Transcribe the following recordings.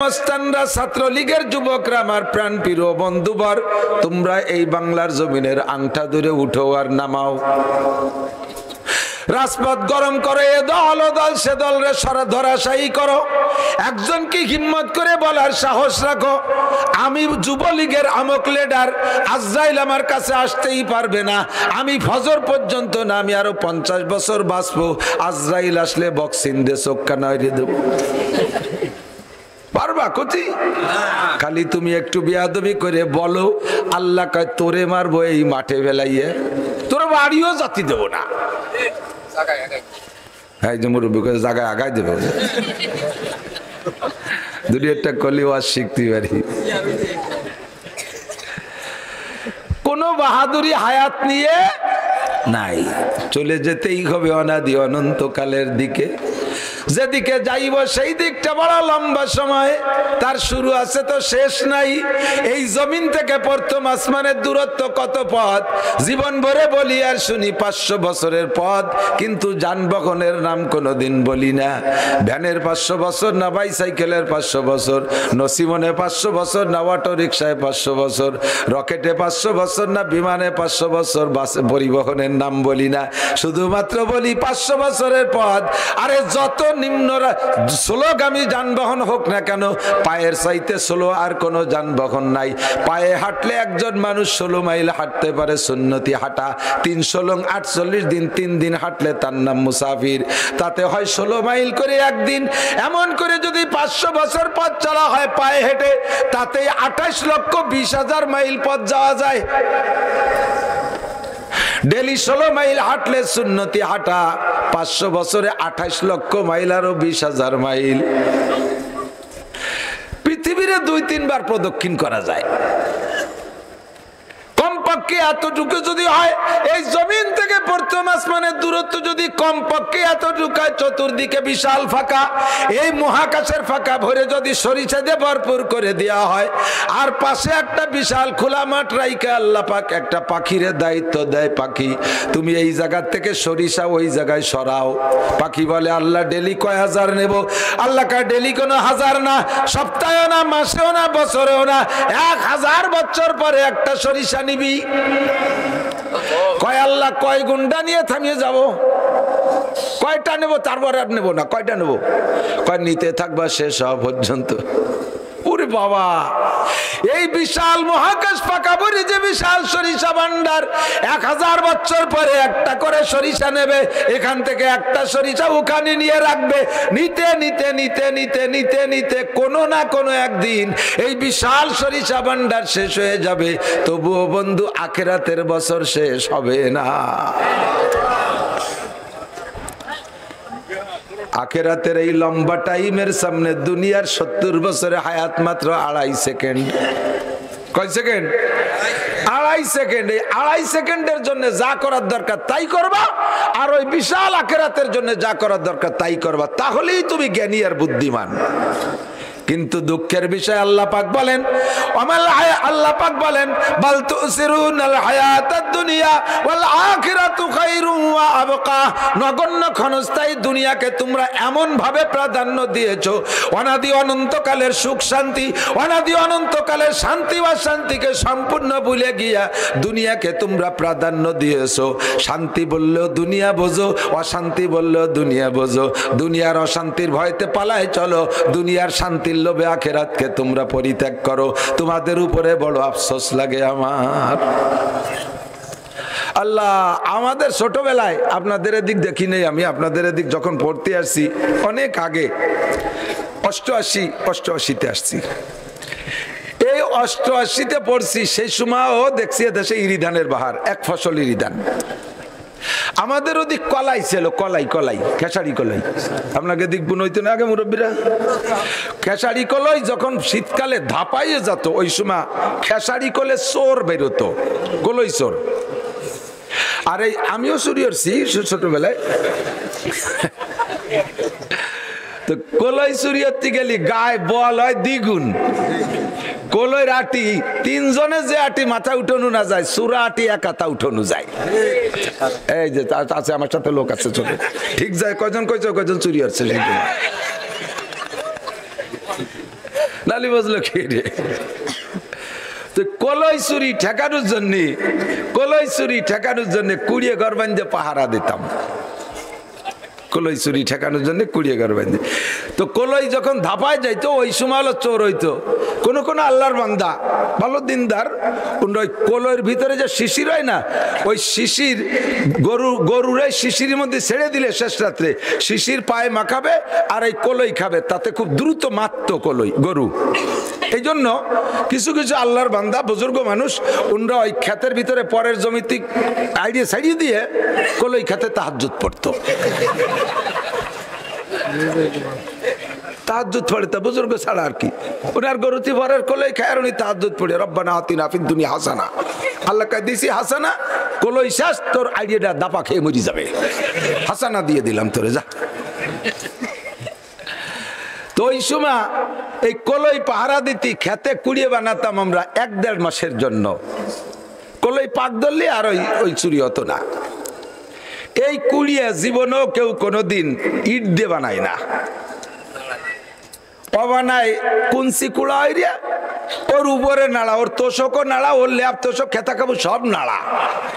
মস্তানরা ছাত্রলীগের যুবকরা আমার প্রাণ প্রিয় বন্ধুবর, তোমরা এই বাংলার জমিনের আংটা ধরে উঠো আর নামাও। রাজপথ গরম করে এ দল ও দল সে দল রে ধরাশায়ী করো। একজনকে হিম্মত করে বলার সাহস রাখো, আমি যুবলীগের আমক লিডার, আজরাইল আমার কাছে আসতেই পারবে না। আমি ফজর পর্যন্ত না, আমি আরো 50 বছর বাঁচবো। আজরাইল আসলে বক্সিং দিয়ে চোখকা নাইরে দেব। পারবা কতি? খালি তুমি একটু বিয়াদবি করে বলো, আল্লাহ কয় তোরে মারবো এই মাঠে ফেলাইয়ে, তোর বাড়িও জাতি দেবো না। জায়গায় আগায় দেবে দুটি একটা কলি ওয়াজ শিখতে পারি। কোন বাহাদুরি হায়াত নিয়ে নাই, চলে যেতেই হবে অনাদি অনন্তকালের দিকে। যেদিকে যাইব সেই দিকটা বড় লম্বা সময়, তার শুরু আছে তো শেষ নাই। এই জমিন থেকে প্রথম আসমানের দূরত্ব কত পথ, জীবন ভরে বলি আর শুনি 500 বছরের পথ, কিন্তু যানবাহনের নাম কোনোদিন বলি না। ভ্যানের 500 বছর না, বাইসাইকেলের 500 বছর, নসিমনে 500 বছর না, অটো রিক্সায় 500 বছর, রকেটে 500 বছর না, বিমানে 500 বছর, বাসে পরিবহনের নাম বলি না, শুধুমাত্র বলি 500 বছরের পথ। আরে যত নিম্ন স্লোগামী যানবাহন হোক না কেন, পায়ের চাইতে স্লো আর কোনো যানবাহন নাই। পায়ে হাঁটলে একজন মানুষ 16 মাইল হাঁটতে পারে, সুন্নতি হাঁটা। 300 লং 48 দিন, 3 দিন হাঁটলে তার নাম মুসাফির। তাতে হয় 16 মাইল করে একদিন। এমন করে যদি 500 বছর পথ চলা হয় পায়ে হেঁটে, তাতে 28,20,000 মাইল পথ যাওয়া যায়। ডেলি 16 মাইল হাঁটলে সুন্নতি হাঁটা, 500 বছরে 28 লক্ষ মাইল আরো 20,000 মাইল। পৃথিবীরে 2-3 বার প্রদক্ষিণ করা যায়। কমপক্ষে এতটুকু যদি হয়, এই জমিন থেকে প্রথম আসমানের দূরত্ব যদি কমপক্ষে এতটুকু হয়, চতুর্দিকে বিশাল ফাঁকা, এই মহাকাশের ফাঁকা ভরে যদি সরিষা দিয়ে ভরপুর করে দেওয়া হয়, আর পাশে একটা বিশাল খোলা মাঠ রাইখা আল্লাহ পাক একটা পাখিরে দায়িত্ব দেয়, পাখি তুমি এই জায়গার থেকে সরিষা ওই জায়গায় সরাও। পাখি বলে আল্লাহ ডেলি কয় হাজার নেব? আল্লাহ কয় ডেলি কোনো হাজার না, সপ্তাহেও না, মাসেও না, বছরেও না, 1000 বছর পরে একটা সরিষা নিবি। কয় আল্লাহ কয় গুন্ডা নিয়ে থামিয়ে যাব? কয়টা নেব? তারপর আর নেব না। কয়টা নেব? কয় নিতে থাকবা শেষ হওয়া পর্যন্ত। ওরে বাবা, এই বিশাল মহাকাশ ফাঁকা ভরে যে বিশাল সরিষা ভান্ডার, 1000 বছর পরে একটা করে সরিষা নেবে, এখান থেকে একটা সরিষা ওখানে নিয়ে রাখবে। নিতে নিতে নিতে নিতে নিতে নিতে কোনো না কোনো একদিন এই বিশাল সরিষা ভান্ডার শেষ হয়ে যাবে। তবুও বন্ধু আখিরাতের বছর শেষ হবে না। আখিরাতের এই লম্বা টাইমের সামনে দুনিয়ার 70 বছরের হায়াত মাত্র 2.5 সেকেন্ড। কয় সেকেন্ড? 2.5 সেকেন্ড। এই 2.5 সেকেন্ডের জন্য যা করার দরকার তাই করবা, আর ওই বিশাল আখিরাতের জন্য যা করার দরকার তাই করবা, তাহলেই তুমি জ্ঞানী আর বুদ্ধিমান। কিন্তু দুঃখের বিষয় আল্লাহ পাক বলেন, আল্লাহ পাক বলেন বাল তুসিরুনাল হায়াতাদ দুনিয়া ওয়াল আখিরাতু খায়রুম ওয়া আবকা। নগণ্য ক্ষণস্থায়ী দুনিয়াকে তোমরা এমন ভাবে প্রাধান্য দিয়েছো, অনাদি অনন্তকালের সুখ শান্তি, অনাদি অনন্তকালের শান্তি বা শান্তিকে সম্পূর্ণ ভুলে গিয়া দুনিয়াকে তোমরা প্রাধান্য দিয়েছো। শান্তি বললেও দুনিয়া বোঝো, অশান্তি বললেও দুনিয়া বোঝো। দুনিয়ার অশান্তির ভয়তে পালায় চলো, দুনিয়ার শান্তির লোভে আখিরাতকে তোমরা পরিত্যাগ করো। তোমাদের উপরে বড় আফসোস লাগে আমার। আল্লাহ আমাদের ছোটবেলায় আপনাদের এদিক দেখি নেই, আমি আপনাদের এদিক যখন পড়তে আসছি অনেক আগে, 88-88-তে আসছি। এই 88-তে পড়ছি, সেই সময়ও দেখছি দেশে ইরিধানের বাহার, এক ফসল ইরিধান। আমাদের ওদিক কলাই ছিল, কলাই খেসারি কলাই। আপনাকে দিক বুনইতো না আগে মুরব্বীরা? খেসারি কলাই যখন শীতকালে ধাপাইয়ে যেত, ওই সময় খেসারি কলে চোর বেরোতো, কলই চোর। আর এই আমিও চুরি করছি ছোটবেলায়। তো কলাই চুরি করতে গেলি গায়ে বল হয় দ্বিগুণ। কলইর আটি 3 জনে যে আটি মাথা উঠানো না যায়, সুরা আটি একাতা উঠানো যায়। এই যে আছে আমার সাথে লোক আছে, চলে ঠিক যায়। কয়জন চুরি হচ্ছে? নালি বজলো কে রে? তো কলই চুরি ঠেকানোর জন্য কুড়িয়ে ঘর বান্ধে পাহারা দিতাম। কলই চুরি ঠেকানোর জন্য কুড়িয়ে ঘর বান্ধে। তো কলই যখন ধাপায় যাইতো ওই সময় হলো চোর হইতো। কোন আল্লাহর বান্দা ভালো দিনদার ওই কলইয়ের ভিতরে যে শিশির হয় না, ওই শিশির গরুর শিশির মধ্যে ছেড়ে দিলে শেষ রাত্রে শিশির পায়ে মাখাবে আর এই কলই খাবে, তাতে খুব দ্রুত মারত গরু। এই জন্য কিছু কিছু আল্লাহর বান্দা বুজুর্গ মানুষ ওনরা ওই ক্ষেতের ভিতরে পরের জমিতে আইডিয়া ছাড়িয়ে দিয়ে কলই খেতে তাহাজ্জুদ পড়তো। তাহাজ্জুদ পড়ে তা বুজুর্গ ছাড়া আর কি, ওনার গরুতি পরের কলই খায় আর উনি তাহাজ্জুদ পড়ে রব্বানা আতিনা ফিদ দুনিয়া হাসানা, আল্লাহ কা দিছি হাসানা, কলই শেষ তোর আইডিয়াটা দাপা খেয়ে মরি যাবে, হাসানা দিয়ে দিলাম তোরে যা। তো ওই সময় এই কলই পাহারা দিতি, খেতে কুড়িয়ে বানাতাম আমরা 1-1.5 মাসের জন্য। কলই পাক ধরলে আর ওই চুরি হতো না। এই কুড়িয়ে জীবনেও কেউ কোনোদিন ইট দিয়ে বানায় না, বানায় কুঞ্চি কুড়া হইয়া ওর উপরে নাড়া, ওর তোষকও নাড়া, ওর ল্যাপ তোষক খেতা খাবো সব নাড়া,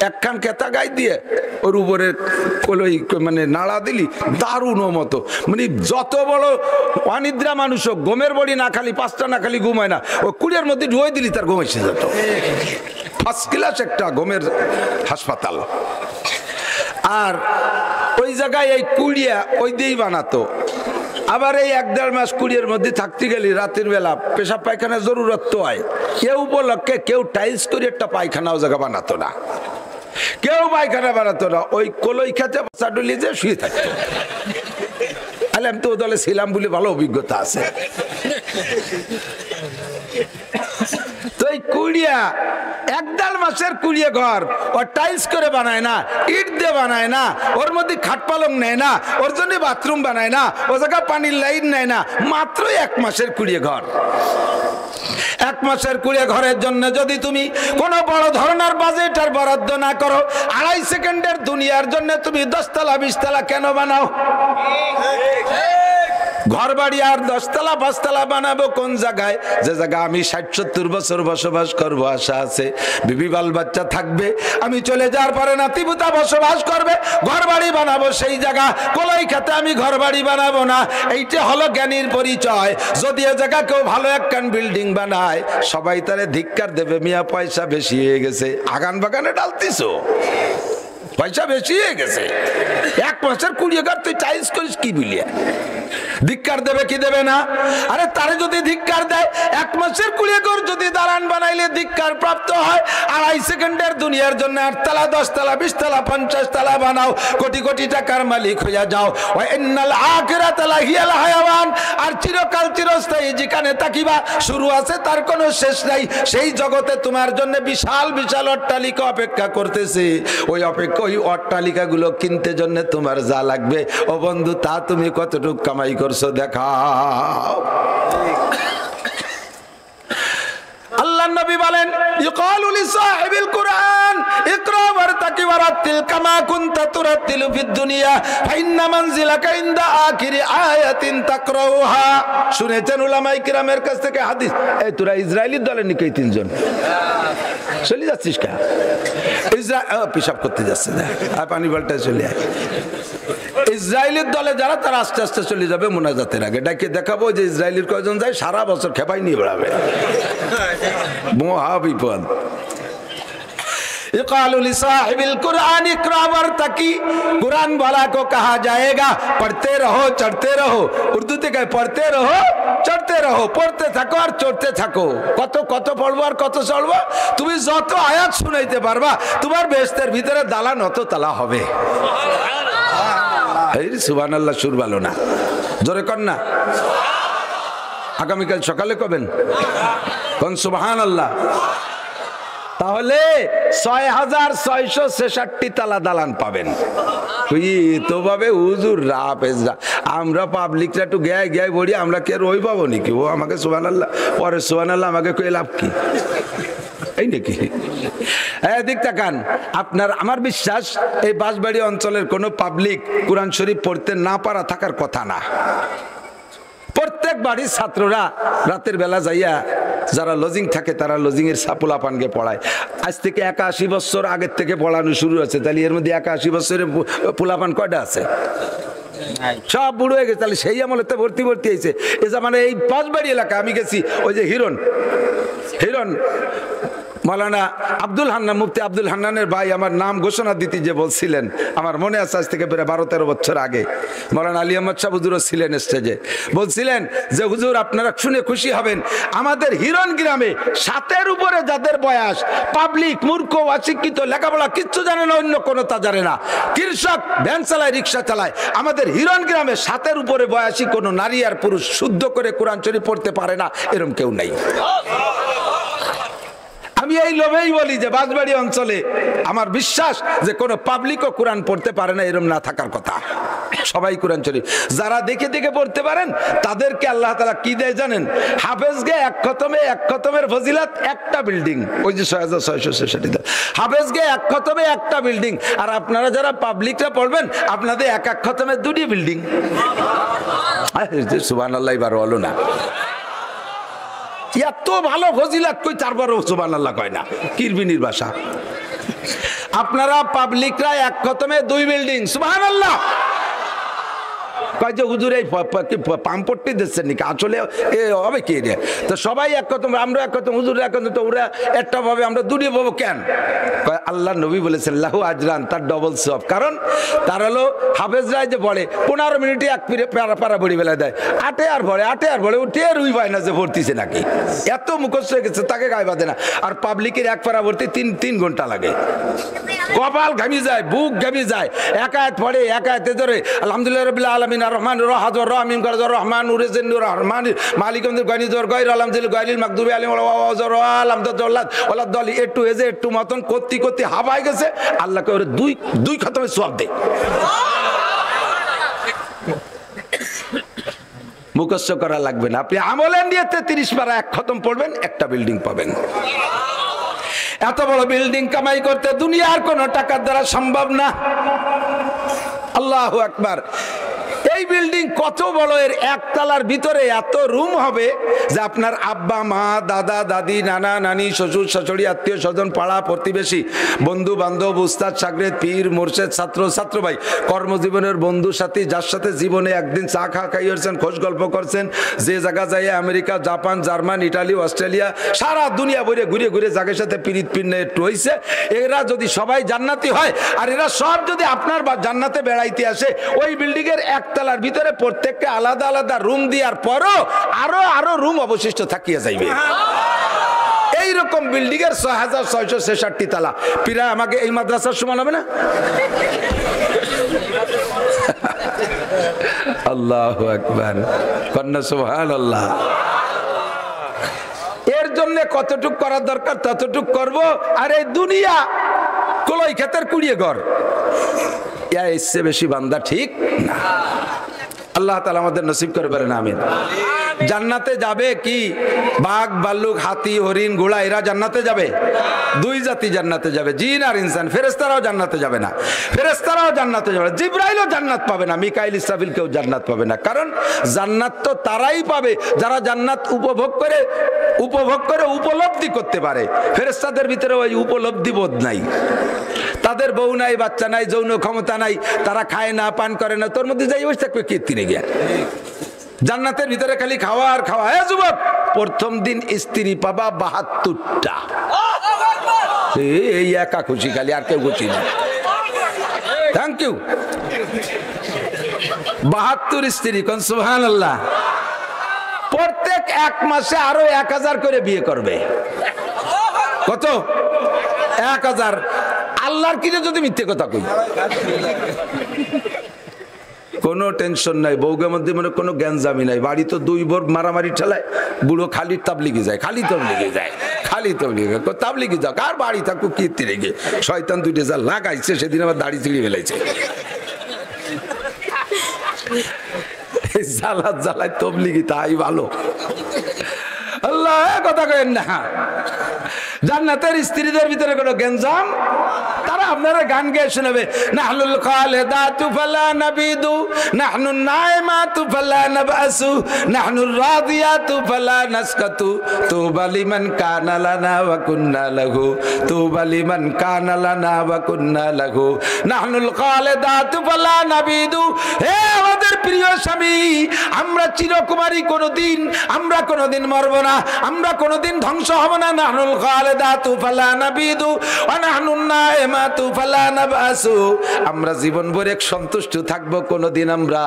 একখান খেতা গাই দিয়ে ওর উপরে কলই মানে নাড়া দিলি দারুণ মতো। মানে যত বড় অনিদ্রা মানুষ হোক, ঘুমের বড়ি না খালি 5টা না খালি ঘুমায় না, ও কুড়িয়ার মধ্যে ঢুয়ে দিলি তার ঘুম এসে যেত। ফার্স্ট ক্লাস একটা ঘুমের হাসপাতাল। আর ওই জায়গায় এই কুড়িয়া ওই দিয়েই বানাতো। আবার এই 1-1.5 মাস কুড়িয়ার মধ্যে থাকতে গেলি রাতের বেলা পেশাব পায়খানা জরুরত তো হয়, কেউ উপলক্ষে কেউ টাইলস করে একটা পায়খানাও জায়গা বানাতো না, কেউ পায়খানা বানাতো না, ওই কলই খেতে বাচ্চা ডুলিয়ে যে শুয়ে থাকতো। আমি তো ও দলে ছিলাম বলে ভালো অভিজ্ঞতা আছে। তো এই কুড়িয়া 1-1.5 মাসের কুড়িয়ে ঘর ও টাইলস করে বানায় না, ইট দিয়ে বানায় না, ওর মধ্যে খাট পালং নেয় না, ওর জন্য বাথরুম বানায় না, ও জায়গায় পানির লাইন নেয় না, মাত্র 1 মাসের কুড়িয়ে ঘর। 1 মাসের কুড়িয়ে ঘরের জন্য যদি তুমি কোনো বড় ধরনের বাজেট আর বরাদ্দ না করো, 2.5 সেকেন্ডের দুনিয়ার জন্য তুমি 10 তলা 20 তলা কেন বানাও? ঘর বাড়ি আর 10 তলা 5 তলা বানাবো কোন জায়গায়? যে জায়গা আমি 60-70 বছর বসবাস করবো, আশা আছে বিবি বাল বাচ্চা থাকবে, আমি চলে যাওয়ার পরে নাতিপুতা বসবাস করবে, ঘর বাড়ি বানাবো সেই জায়গা। কলই খেতে আমি ঘর বাড়ি বানাবো না, এইটা হলো জ্ঞানীর পরিচয়। যদি এ জায়গা কেউ ভালো একখান বিল্ডিং বানায়, সবাই তারে ধিক্কার দেবে, মিয়া পয়সা বেশি হয়ে গেছে, আগান বাগানে ডালতিছো, পয়সা বেশি হয়ে গেছে। 1 মাসের কুড়িয়ে ঘর তুই টাইলস করিস কি বিলিয়ে? ধিক্কার দেবে কি দেবে না? আরে তারে যদি ধিক্কার দেয়, 1 মাসের কুড়িয়ে ঘর যদি দালান বানাইলে ধিক্কার প্রাপ্ত হয়, 2.5 সেকেন্ডের দুনিয়ার জন্য 8 তলা 10 তলা 20 তলা 50 তলা বানাও, কোটি কোটি টাকার মালিক হইয়া যাও। ওয়া ইন্নাল আখিরাতা লাহিয়াল হায়াওয়ান, আর চিরকাল চিরস্থায়ী যেখানে তাকিবা শুরু আছে তার কোনো শেষ নাই, সেই জগতে তোমার জন্য বিশাল বিশাল অট্টালিকা অপেক্ষা করতেছে। ওই অট্টালিকাগুলো কিনতে জন্য তোমার যা লাগবে, ও বন্ধু তা তুমি কতটুকু কামাই করছো দেখাও। আল্লাহ নবী বলেন, ইকালু লিসাহিবিল কুরআন ইকরা ওয়ারতাকি ওয়ারাতিল কামা কুনতা তুরাতিলু ফিদ দুনিয়া ফাইন্না মানজিলাকা ইনদা আখিরি আয়াতিন তাকরাউহা। শুনেছেন উলামায়ে কিরামের কাছ থেকে হাদিস। এই তোরা ইসরায়েলির দলের নাকি 3 জন চলে যাচ্ছিস কা? পেশাব করতে যাচ্ছে না, আর পানি বালটায় চলে আয়। ইসরায়েলের দলে যারা তারা আস্তে আস্তে চলে যাবে মোনাজাতের আগে, ডাকে দেখাবো যে ইসরায়েলের কয়জন যায়, সারা বছর খেপাই নিয়ে বেড়াবে, মহা বিপদ। कुरान वाला को कहा जाएगा पढ़ते रहो चढ़ते रहो, उर्दूते कहे पढ़ते रहो चढ़ते रहो, পড়তে থাকো আর চড়তে থাকো। কত কত পড়বো আর কত চড়বো? তুমি যত আয়াত শুনাইতে পারবা, তোমার বেহেশতের ভিতরে দালান অত তালা হবে। সুবহানাল্লাহ, সুর ভালো না, জোরে কর না। আগামীকাল সকালে কবেন কোন সুবহানাল্লাহ। তাহলে 6666 তালা দালান পাবেন। তো ভাবে হুজুর রাফেজরা, আমরা পাবলিকরা একটু গায়ে গায়ে বলি, আমরা কে রই পাবো নাকি? ও আমাকে সুবহানাল্লাহ পরে সুবহানাল্লাহ আমাকে কই লাভ কি? এই নাকি? এদিক তাকান। আপনার আমার বিশ্বাস এই বাঁশবাড়ি অঞ্চলের কোনো পাবলিক কোরআন শরীফ পড়তে না পারা থাকার কথা না। প্রত্যেক বাড়ির ছাত্ররা রাতের বেলা যাইয়া যারা লজিং থাকে তারা লজিং এর পোলাপানকে পড়ায়। আজ থেকে 81 বছর আগের থেকে পড়ানো শুরু আছে, তাহলে এর মধ্যে 81 বছরের পোলাপান কয়টা আছে? সব বুড়ো হয়ে গেছে। তাহলে সেই আমলে তো ভর্তি হয়েছে। এ মানে এই পাঁচবাড়ি এলাকা আমি গেছি, ওই যে হিরণ মৌলানা আব্দুল হান্নান, মুফতি আব্দুল হান্নানের ভাই আমার নাম ঘোষণা দিতে যে বলছিলেন, আমার মনে আছে আজ থেকে প্রায় 12-13 বছর আগে মৌলানা আলী আহমদ শাহ হুজুরও ছিলেন স্টেজে, বলছিলেন যে হুজুর আপনারা শুনে খুশি হবেন, আমাদের হিরণ গ্রামে 7-এর উপরে যাদের বয়স, পাবলিক মূর্খ অশিক্ষিত, লেখাপড়া কিচ্ছু জানে না, অন্য কোনো তা জানে না, কৃষক, ভ্যান চালায়, রিক্সা চালায়, আমাদের হিরণ গ্রামে 7-এর উপরে বয়সী কোনো নারী আর পুরুষ শুদ্ধ করে কোরআন শরীফ পড়তে পারে না, এরকম কেউ নাই। আমি এই লোভেই বলি যে বাঁশবাড়ি অঞ্চলে আমার বিশ্বাস যে কোনো পাবলিকও কোরআন পড়তে পারে না, এরকম না থাকার কথা। সবাই কোরআন শরীফ যারা দেখে দেখে পড়তে পারেন তাদেরকে আল্লাহ তাআলা কি দেয় জানেন? হাফেজকে এক খতমের ফজিলত একটা বিল্ডিং, ওই যে 6666 হাফেজকে এক খতমে একটা বিল্ডিং, আর আপনারা যারা পাবলিকরা পড়বেন আপনাদের এক খতমে 2টি বিল্ডিং। সুবহানাল্লাহ এবার হলো না, এত ভালো ফজিলত কই, তারপরও সুবহানাল্লাহ কয় না, কিরবিনির ভাষা। আপনারা পাবলিকরা এক খতমে 2 বিল্ডিং, সুবহানাল্লাহ কয় যে হুজুর এই পাম্পট্টি দিচ্ছেন নাকি, আসলে হবে কি রে? তো সবাই এক খতম, আমরা এক খতম, হুজুর এক খতম, তো ওরা একটা ভাবে, আমরা 2টি পাবো কেন? আল্লাহ নবী বলেছেন লাহু আজরান, তার ডবল সওয়াব। কারণ তার হলো হাফেজরাই যে পড়ে 15 মিনিটে এক পারা পড়ি বেলা দেয়, আটে আর ভরে ও টের উই পায় না যে ভর্তিছে নাকি, এত মুখস্থ হয়ে গেছে তাকে গায়ে বাঁধে না। আর পাবলিকের এক পারা ভর্তি 3 ঘন্টা লাগে, কপাল ঘামি যায়, বুক ঘামি যায়। এক আয়াত পড়ে, এক আয়াতে ধরে আলহামদুলিল্লাহ রাব্বিল আলামিন আর রহমান রাহাজুর রহিম গরজুর রহমান উরিজিনুর রহমান মালিকুম গানিজুর গায়র আলহামদুল গায়রিল মাগদুবি আলাইহিম ওয়াজুর আলহামদুলিল্লাহ ওয়ালাদ একটু এজে একটু মতন করতে করতে হাবাই গেছে, আল্লাহকে ওরে দুই খতমে সওয়াব দেয়। মুখস্থ করা লাগবে না, আপনি আমলের নিয়তে 30 পারা এক খতম পড়বেন, একটা বিল্ডিং পাবেন। এত বড় বিল্ডিং কামাই করতে দুনিয়ার কোনো টাকার দ্বারা সম্ভব না। আল্লাহু আকবার। এই বিল্ডিং কত বড়, এর একতলার ভিতরে এত রুম হবে যে আপনার আব্বা মা দাদা দাদি নানা নানি শ্বশুর শাশুড়ি আত্মীয় স্বজন পাড়া প্রতিবেশী বন্ধু বান্ধব উস্তাদ শাগরেদ পীর মুর্শেদ ছাত্র ছাত্র ভাই কর্মজীবনের বন্ধু সাথী যার সাথে জীবনে একদিন চা খাইয়েছেন, খোঁজ গল্প করছেন, যে জায়গা যায় America Japan German Italy Australia সারা দুনিয়া বইরে ঘুরে ঘুরে জায়গার সাথে পিরিত পিন্নে একটু হয়েছে, এরা যদি সবাই জান্নাতি হয় আর এরা সব যদি আপনার জান্নাতে বেড়াইতে আসে, ওই বিল্ডিং এর একতলার ভিতরে প্রত্যেককে আলাদা আলাদা রুম দেওয়ার পরও আরো রুম অবশিষ্ট থাকিয়া যাইবে। এইরকম বিল্ডিং এর 6666 তলা, প্রায় আমাকে এই মাদ্রাসার সমান হবে না? আল্লাহু আকবার, কন্যা সুবহানাল্লাহ। এর জন্য কতটুক করা দরকার ততটুক করব। আর এই দুনিয়া কলই ক্ষেতের কুড়িয়ে ঘর, এসে বেশি বান্দা ঠিক না। আল্লাহ তাআলা আমাদের নসিব করে পারেন, আমিন। জান্নাতে যাবে কি? বাঘ ভাল্লুক হাতি হরিণ ঘোড়া এরা জান্নাতে যাবে? 2 জাতি জান্নাতে যাবে, জিন আর ইনসান। ফেরেশতারাও জান্নাতে যাবে না, ফেরেশতারাও জান্নাতে যাবে না, জিবরাইলও জান্নাত পাবে না, মিকাইল ইসরাফিল কেউ জান্নাত পাবে না। কারণ জান্নাত তো তারাই পাবে যারা জান্নাত উপভোগ করে উপলব্ধি করতে পারে। ফেরেশতাদের ভিতরে ওই উপলব্ধি বোধ নাই, তাদের বউ নাই বাচ্চা নাই যৌন ক্ষমতা নাই, তারা খায় না পান করে না, তোর মধ্যে যাই বসে থাকবে কীর্তিনে গিয়া। জান্নাতের ভিতরে খালি খাওয়া আর খাওয়া। যুবক, প্রথম দিন স্ত্রী পাবা 72টা, এই একা খুশি, খালি আর কেউ খুশি না। Thank you. 72 স্ত্রী, কোন সুবহানাল্লাহ। প্রত্যেক 1 মাসে আরো 1000 করে বিয়ে করবে। কত? 1000। আল্লাহর কিনে যদি মিথ্যে কথা কই, কোনো টেনশন নাই, বউগের মধ্যে মনে কোনো জ্ঞানজামি নাই, বাড়ি তো 2 বোর মারামারি ঠেলায়, বুড়ো খালি তাবলিগে যায়, খালি তাবলিগে যাও, কার বাড়ি থাকো কীর্তি রেগে, শয়তান 2টা যা লাগাইছে সেদিন আবার দাড়ি ছিঁড়ে ফেলাইছে। জ্বালায় তবলিগি তাই ভালো। আল্লাহ কথা কেন না। জান্নাতের স্ত্রীদের ভিতরে কোনো গ্যাঞ্জাম, তারা আপনারা গান গেয়ে শোনাবে, নাহনুল খালিদাতু ফালা নাবিদু, নাহনুন নাইমাতু ফালা নাবাসু, নাহনুর রাদিয়াতু ফালা নাসকাতু, তুবা লিমান কানা লানা ওয়া কুন্না লাহু, তুবা লিমান কানা লানা ওয়া কুন্না লাহু, নাহনুল খালিদাতু ফালা নাবিদু। হে আমাদের প্রিয় স্বামী, আমরা চিরকুমারী, কোনদিন আমরা কোনদিন মরব না, আমরা কোনদিন ধ্বংস হব না। নাহনুল খালিদাতু ফালা নাবিদু ওয়া নাহনুন নাইমাতু ফালা নাবাসু। আমরা জীবন ভরে সন্তুষ্ট থাকবো, কোনদিন আমরা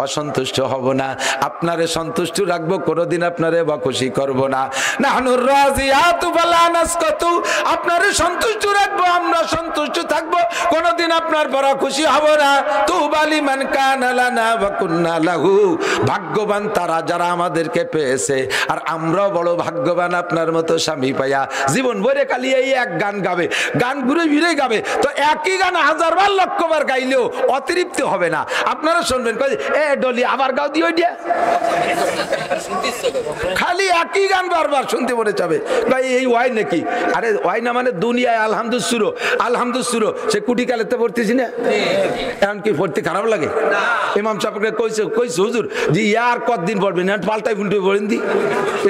অসন্তুষ্ট হব না। আপনারে সন্তুষ্ট রাখবো, কোনদিন আপনারে বকশি করব না। নাহনুর রাজিয়াতু ফালা নাসকাতু। আপনারে সন্তুষ্ট রাখবো, আমরা সন্তুষ্ট থাকবো, কোনদিন আপনার বড় খুশি হব না। তুবা লিমান কানা লানা ওয়া কুন্না লাহু। ভাগ্যবান তারা যারা আমাদেরকে পেয়েছে, আর আমরাও বড় ভাগ্যবান আপনার মতো স্বামী পাইয়া। জীবন ভরে খালি এই এক গান গাবে, গান ঘুরে ফিরে গাবে, তো একই গান 1000 বার 1,00,000 বার গাইলেও অতিরিক্ত হবে না। আপনারা শুনবেন, এ ডলি আবার গাও দিও, খালি একই গান বারবার শুনতে মনে যাবে। ভাই এই ওয়াই নাকি? আরে ওয়াই না মানে দুনিয়ায় আলহামদুসুরো, আলহামদুসুরো। সে কুটি কালেতে পড়তেছি না, এখন কি পড়তে খারাপ লাগে? ইমাম সাহেবকে কইছে হুজুর যে ইয়ার কতদিন পড়বেন, পাল্টাই ফুলটে পড়েন দি,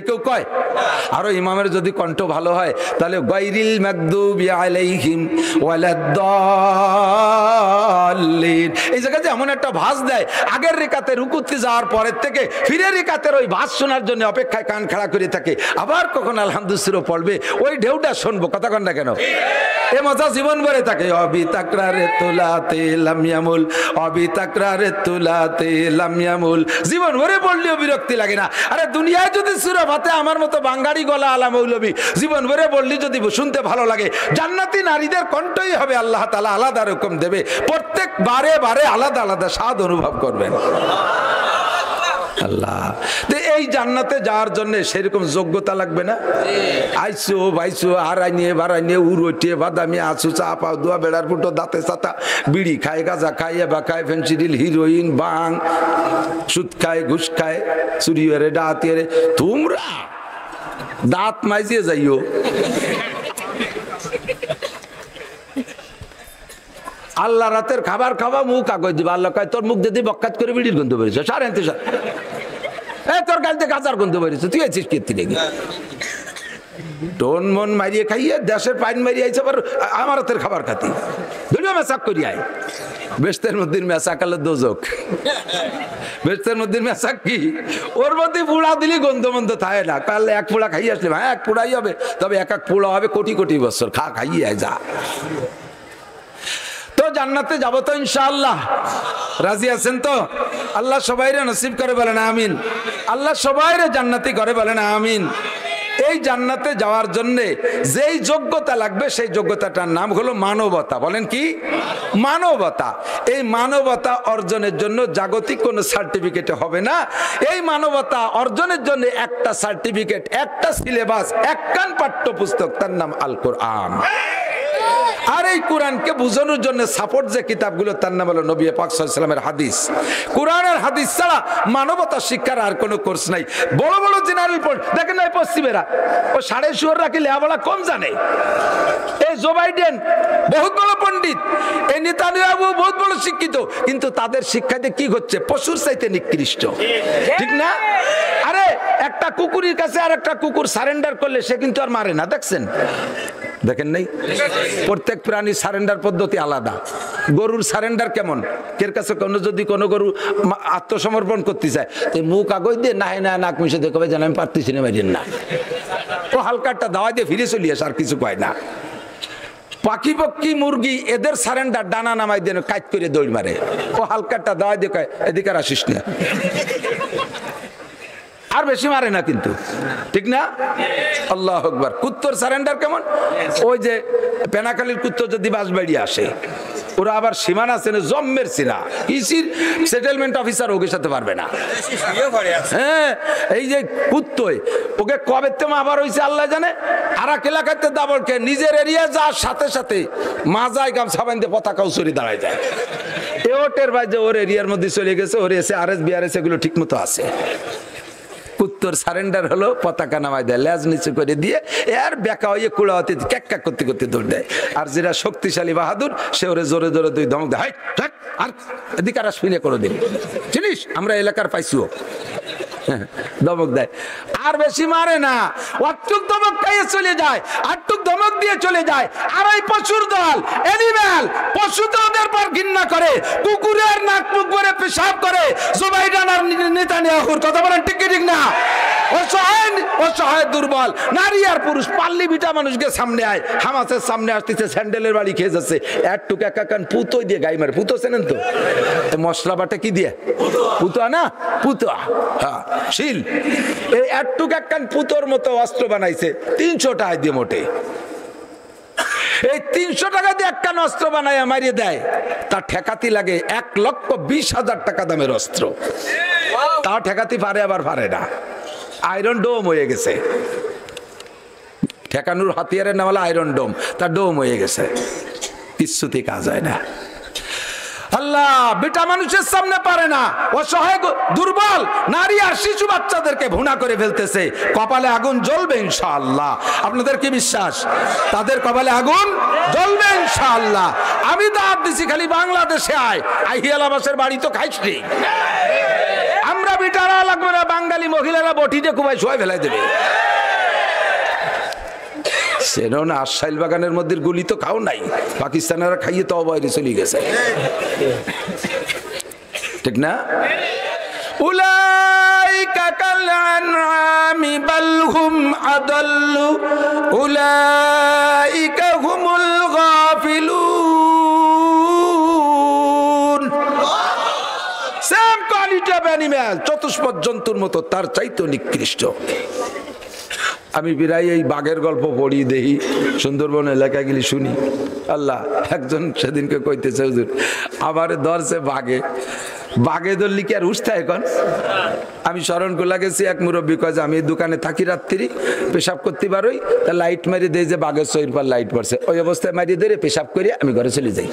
কেউ কয়। আরো ইমামের যদি কণ্ঠ ভালো হয় তাহলে গায়রিল মাগদুবি আলাইহিম ওয়ালাদ-দাল্লিন, এই জায়গাতে এমন একটা ভাস দেয়, আগের রেকাতে রুকুতে যাওয়ার পরের থেকে ফিরে রেকাতের ওই ভাস শোনার জন্য অপেক্ষায় কান খাড়া করে থাকে। আবার কখন আলহামদুলিল্লাহ পড়বে, ওই ঢেউটা শুনবো, কথা কন না কেন? এ মজা জীবন ভরে থাকে। অবি তাকরারে তুলাতে লাম ইয়ামুল, অবি তাকরারে তুলাতে লাম ইয়ামুল। জীবন ভরে পড়লেও বিরক্তি লাগে না। আরে দুনিয়ায় যদি সূরা ফাতিহা আমার মতো বাঙালি গলা আলা মৌলবী জীবন ভরে পড়লি যদি শুনতে ভালো লাগে, জান্নাতি নারীদের কণ্ঠই হবে আল্লাহ তাআলা আলাদা রকম দেবে। প্রত্যেক বারে বারে আলাদা আলাদা স্বাদ অনুভব করবেন আল্লাহ। এই জান্নাতে যাওয়ার জন্য সেরকম যোগ্যতা লাগবে না? আইসো বাইসো হারাই নিয়ে বাড়াই নিয়ে উড়োটিয়ে বাদামি আসু চা পাও দোয়া বেড়ার ফুটো দাঁতে চাতা, বিড়ি খায়, গাঁজা খায়, এবা খায়, ফেন্সিডিল, হিরোইন, বাং, সুদ খায়, ঘুষ খায়, চুরি হরে ডাহাতি হরে। তোমরা দাঁত মাইজিয়ে যাইও। আল্লাহ রাতের খাবার খাওয়া, মুখ কাগজ দিবা। আল্লাহ কয় তোর মুখ দিয়ে বক্কাত করে বিড়ির গন্ধ বেরিয়েছে, সার আনতে সার, তোর গাড়িতে গাজার গন্ধ বেরিয়েছে, তুই আছিস কীর্তি লেগে টোন মন মারিয়ে খাইয়ে দেশের পাইন মারিয়ে আইছে, আবার আমার হাতের খাবার খাতি দুনিয়া মেসাক করি আয়। বেস্তের মধ্যে মেসাক আলো দোজক, বেস্তের মধ্যে মেসাক কি, ওর মধ্যে পুড়া দিলি গন্ধ মন্ধ থাকে না। কাল এক পোড়া খাইয়ে আসলে, হ্যাঁ এক পোড়াই হবে, তবে এক এক পোড়া হবে কোটি কোটি বছর, খাইয়ে আয় যা। তো জান্নাতে যাব তো ইনশাআল্লাহ, রাজি আছেন তো? আল্লাহ সবাইরে নসিব করে বলেন আমিন। আল্লাহ সবাইরে জান্নাতি করে বলেন আমিন। এই জান্নাতে যাওয়ার জন্য যেই যোগ্যতা লাগবে সেই যোগ্যতাটার নাম হলো মানবতা। বলেন কি? মানবতা। এই মানবতা অর্জনের জন্য জাগতিক কোনো সার্টিফিকেটে হবে না। এই মানবতা অর্জনের জন্য একটা সার্টিফিকেট, একটা সিলেবাস, একখান পাঠ্যপুস্তক, তার নাম আল কোরআন। আর এই কোরআনকে বোঝানোর জন্য সাপোর্ট যে কিতাবগুলো, তার নাম হলো নবী পাক সাল্লাল্লাহু আলাইহি ওয়াসাল্লামের হাদিস। কোরআন আর হাদিস ছাড়া মানবতা শিক্ষার আর কোনো কোর্স নাই। বড় বড় জেনারেল দেখেন না পশ্চিমেরা, ও সাড়ে শুয়ার রাখি লেখাপড়া কম জানে। এই জো বাইডেন বহুত বড় পণ্ডিত, এই নেতানিয়াহু বহুত বড় শিক্ষিত, কিন্তু তাদের শিক্ষাতে কি হচ্ছে? পশুর চাইতে নিকৃষ্ট, ঠিক না? আরে একটা কুকুরের কাছে আর একটা কুকুর সারেন্ডার করলে সে কিন্তু আর মারে না, দেখছেন? দেখেন নাই? প্রত্যেক প্রাণী সারেন্ডার পদ্ধতি আলাদা। গরুর সারেন্ডার কেমন? কের কাছে যদি কোনো গরু আত্মসমর্পণ করতে চায়, তো মুখ কাগজ দিয়ে না না নাক মিশে দেখবে যেন আমি পারতেছি না, মারিয়েন না, ও হালকাটা দাওয়াই দিয়ে ফিরে চলিয়ে আর কিছু কয় না। পাখি পক্ষী মুরগি এদের সারেন্ডার ডানা নামাই দিয়ে কাজ করে দৌড় মারে, ও হালকাটা দাওয়াই দিয়ে কয় এদিকে আসিস না, আর বেশি মারে না কিন্তু, ঠিক না? আল্লাহু আকবার। কুত্তর সারেন্ডার কেমন? ওই যে পেনাখালীর কুত্তর যদি বাসবাড়ি আসে, ওরা আবার সীমানা চেনে, জম্মের সিনা, কৃষির সেটেলমেন্ট অফিসার ওকে সাথে পারবে না। হ্যাঁ, এই যে কুত্তই ওকে কবে তেমন আবার হয়েছে আল্লাহ জানে, আর এক এলাকাতে দাবলকে নিজের এরিয়া যাওয়ার সাথে সাথে মাজায় গামছা বাঁধে পতাকাও চুরি দাঁড়ায় যায়। এও টের ভাই যে ওর এরিয়ার মধ্যে চলে গেছে, ওর এসে আরএস বিআরএস এগুলো ঠিক মতো আছে। উত্তর সারেন্ডার হলো, পতাকা নামায় দেয়, লেজ নিচু করে দিয়ে এর বেকা হয়ে কুড়াওয়াতে ক্যাক ক্যাক করতে করতে দৌড় দেয়। আর যেটা শক্তিশালী বাহাদুর সে ওরে জোরে জোরে দুই ধমক দেয়, হাই আর এদিকে আর শুনে করে দিন, চিনিস আমরা এলাকার পাইছিও, ধমক দেয়। আর বেশি মারে না, অটুক ধমক খাইয়ে চলে যায়, আটটুক ধমক দিয়ে চলে যায়। আর এই পশুর দল, এনিম্যাল, পশু তো ওদের পর ঘৃণা করে, কুকুরের নাক মুখ করে পেশাব করে। জুবাইদান আর নেতানিয়াহুর কথা বলেন ঠিক ঠিক না? অসহায় দুর্বল নারী আর পুরুষ পাল্লি বিটা মানুষকে সামনে আয়, হামাসের সামনে আসতেছে, স্যান্ডেলের বাড়ি খেয়ে যাচ্ছে, একটুক একা কান পুতো দিয়ে গাই মারে। পুতো চেনেন তো? মশলা বাটা কি দিয়ে? পুতো না, পুতো, হ্যাঁ শিল। এই একটুক এক কান পুতোর মতো অস্ত্র বানাইছে 300 টাকা দিয়ে মোটে। এই 300 টাকা দিয়ে একখান অস্ত্র বানায় মারিয়ে দেয়, তার ঠেকাতি লাগে 1,20,000 টাকা দামের অস্ত্র। তাও ঠেকাতি পারে, আবার পারে না, আয়রন ডোম হয়ে গেছে। ঠেকানোর হাতিয়ারের নাম হলো আয়রন ডোম, তার ডোম হয়ে গেছে, কিছুতেই কাজ হয় না। আল্লাহ বেটা মানুষের সামনে পারে না, অসহায় দুর্বল নারী আর শিশু বাচ্চাদেরকে ভুনা করে ফেলতেছে। কপালে আগুন জ্বলবে ইনশাআল্লাহ। আপনাদের কি বিশ্বাস তাদের কপালে আগুন জ্বলবে ইনশাআল্লাহ? আমি দাঁত দিছি, খালি বাংলাদেশে আয়, আহিয়ালাবাসের বাড়ি তো খাইস নি। আমরা বেটারা লাগবে না, বাঙালি মহিলারা বটিতে কুবাই শোয়াই ফেলাই দেবে। সেরও না, আশাইল বাগানের মধ্যে গুলি তো খাও নাই, পাকিস্তানেরা খাইয়ে তো বাইরে চলে গেছে, ঠিক না? উলাইকা কাল আনআমি বাল হুম আদাল্লু উলাইকা হুমুল গাফিলুন। সেম কোয়ালিটি অফ অ্যানিমাল, চতুষ্পদ জন্তুর মতো, তার চাইতে নিকৃষ্ট। আমি বিরাই এই বাঘের গল্প পড়ি, দেখি সুন্দরবন এলাকায় গেলে শুনি। আল্লাহ একজন সেদিনকে কইতেছে, হুজুর আবার ধরছে বাঘে, বাঘে ধরলি কি আর উঠতে এখন? আমি স্মরণ করলা গেছি, এক মুরব্বী কয় যে আমি দোকানে থাকি, রাত্রি পেশাব করতে পারোই, তা লাইট মারিয়ে দেয় যে বাঘের শরীর পর লাইট পড়ছে, ওই অবস্থায় মারিয়ে ধরে পেশাব করে আমি ঘরে চলে যাই।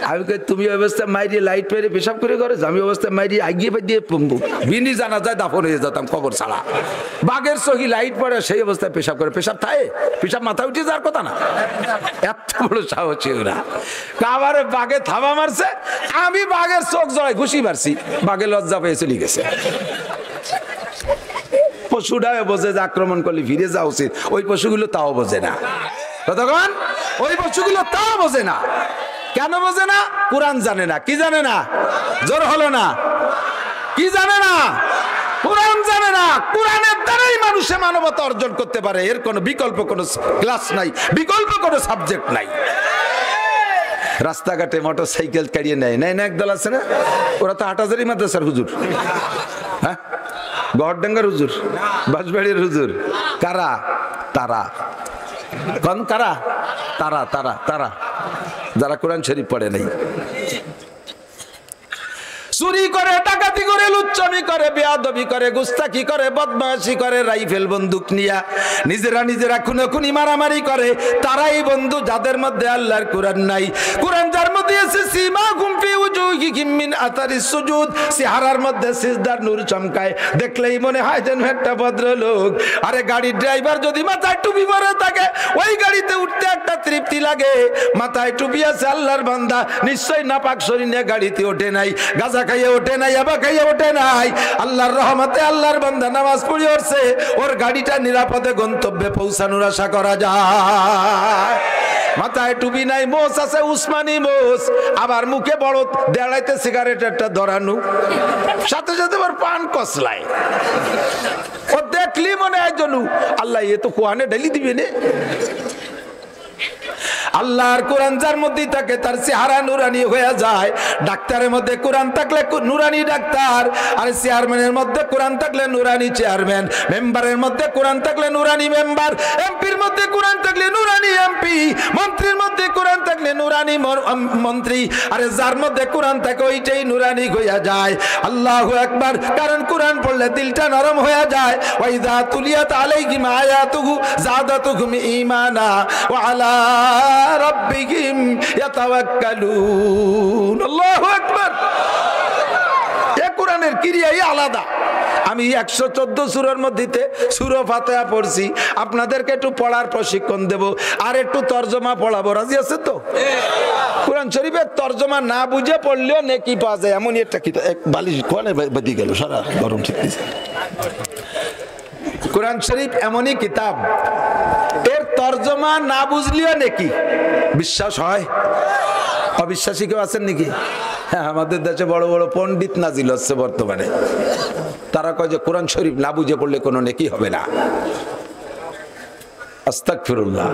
আমি কই তুমি ওই অবস্থায় মারিয়ে লাইট মেরে পেশাব করে ঘরে, আমি অবস্থায় মারিয়ে আগিয়ে দিয়ে বিনি জানা যায় দাফন হয়ে যেতাম কবর ছাড়া। বাঘের সহি লাইট পড়ে, সেই অবস্থায় পেশাব করে, পেশাব থাকে, পেশাব মাথা উঠে যাওয়ার কথা না, এত বড় সাহসী ওরা। কাবারে বাঘে থাবা মারছে, আমি বাঘের চোখ জড়াই ঘুষি মারছি, বাঘে লজ্জা পেয়ে চলে গেছে। পশুটাও বোঝে যে আক্রমণ করলে ফিরে যাওয়া উচিত, ওই পশুগুলো তাও বোঝে না। কতক্ষণ ওই পশুগুলো তাও বোঝে না। কেন বোঝে না? কোরআন জানে না। কি জানে না? জোর হলো না। কি জানে না? কোরআন জানে না। কোরআনের দ্বারাই মানুষে মানবতা অর্জন করতে পারে, এর কোনো বিকল্প কোনো ক্লাস নাই, বিকল্প কোনো সাবজেক্ট নাই। রাস্তাঘাটে মোটর সাইকেল কাড়িয়ে নেয় না একদল আছে না, ওরা তো হাটাজারি মাদ্রাসার হুজুর, হ্যাঁ গড়ডাঙ্গার হুজুর, বাঁশবাড়ির হুজুর। কারা? তারা কোন কারা? তারা তারা তারা যারা কোরআন শরীফ পড়ে নাই। চুরি করে, ডাকাতি করে, লুচ্চামি করে, বেয়াদবি করে, গুস্তাখি করে, বদমাশি করে, রাইফেল বন্দুক নিয়া নিজেরা খুনোখুনি মারামারি করে, তারাই বন্ধু যাদের মধ্যে আল্লাহর কোরআন নাই। কোরআন যার মধ্যে আছে সীমাহুম ফি উজুহিহিম মিন আতারিস সুজুদ, চেহারার মধ্যে সিজদার নূর চমকায়, দেখলেই মনে হয় যেন একটা ভদ্রলোক। আরে গাড়ির ড্রাইভার যদি মাথায় টুপি পরে থাকে, ওই গাড়িতে উঠতে একটা তৃপ্তি লাগে। মাথায় টুপি আছে আল্লাহর বান্দা, নিশ্চয় নাপাক শরীরে গাড়িতে ওঠে নাই, গাজা খাইয়ে ওঠে নাই, আবা খাইয়ে ওঠে নাই। আল্লাহর রহমতে আল্লাহর বান্দা নামাজ পড়ে উঠছে, ওর গাড়িটা নিরাপদে গন্তব্যে পৌঁছানোর আশা করা যায়। মাথায় টুপি নাই, মোষ আছে উসমানি মোষ, আবার মুখে বড় দেড়াইতে সিগারেট একটা ধরানো, সাথে সাথে আবার পান কসলায়। ও দেখলি মনে হয় জনু আল্লাহ এ তো কোয়ানে ঢেলি দিবে নে। আল্লাহর কোরআন যার মধ্যে থাকে তার চেহারা নুরানি হয়ে যায়। ডাক্তারের মধ্যে কোরআন থাকলে নুরানি ডাক্তার, আর চেয়ারম্যানের মধ্যে কোরআন থাকলে নুরানি চেয়ারম্যান, মেম্বারের মধ্যে কোরআন থাকলে নুরানি মেম্বার, এমপির মধ্যে কোরআন থাকলে নুরানি এমপি, মন্ত্রীর মধ্যে কোরআন থাকলে নুরানি মন্ত্রী। আরে যার মধ্যে কোরআন থাকে ওইটাই নুরানি হয়ে যায়। আল্লাহু আকবার। কারণ কোরআন পড়লে দিলটা নরম হয়ে যায়। ওয়াইদা তুলিয়াত আলাইহিম আয়াতুহু যাদাতুহুম ঈমানা ওয়া আলা রাব্বিহিম ইয়াতাওয়াক্কালুন। আল্লাহু আকবার। এই কোরআনের ক্রিয়াই আলাদা। আমি 114 সূরার মধ্যে সূরা ফাতিহা পড়ছি, আপনাদেরকে একটু পড়ার প্রশিক্ষণ দেব আর একটু তরজমা পড়াবো, রাজি আছে তো? কোরআন শরীফের তরজমা না বুঝে পড়লেও নেকি পাওয়া যায়, এমনই একটা কিতাব। এক বালিশ কোনে বাদি গেল, সারা গরম ঠিক আছে। কোরআন শরীফ এমনই কিতাব, এর তরজমা না বুঝলেও নেকি। বিশ্বাস হয়? অবিশ্বাসী কেউ আছেন নাকি? হ্যাঁ, আমাদের দেশে বড় বড় পণ্ডিত নাজিল হচ্ছে বর্তমানে, তারা কয় যে কোরআন শরীফ না বুঝে পড়লে কোনো নেকি হবে না। আস্তাগফিরুল্লাহ।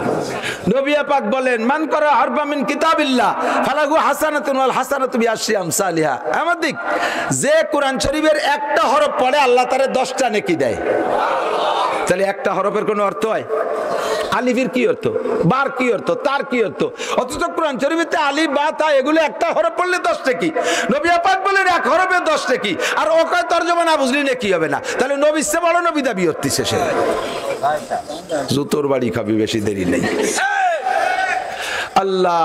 নবী পাক বলেন, মান করা হারফা মিন কিতাবিল্লাহ ফালাহু হাসানাতুন ওয়াল হাসানাতু বিআশরি আমসালিহা। আমাদিক যে কোরআন শরীফের একটা হরফ পড়ে আল্লাহ তারে 10টা নেকি দেয়। তাহলে একটা হরফের কোনো অর্থ হয়? আলিফের কি অর্থ, বার কি অর্থ, তার কি অর্থ? অথচ কোরআন শরীফে আলিফ বা তা এগুলো একটা হরফ পড়লে 10 নেকি। নবী পাক বলেন এক হরফে 10 নেকি, আর ওকে তরজমা না বুঝলি নেকি হবে না। তাহলে নবীর চেয়ে বড় নবী দাবি হচ্ছে সে। জুতোর বাড়ি খাবি, বেশি দেরি নেই। আল্লাহ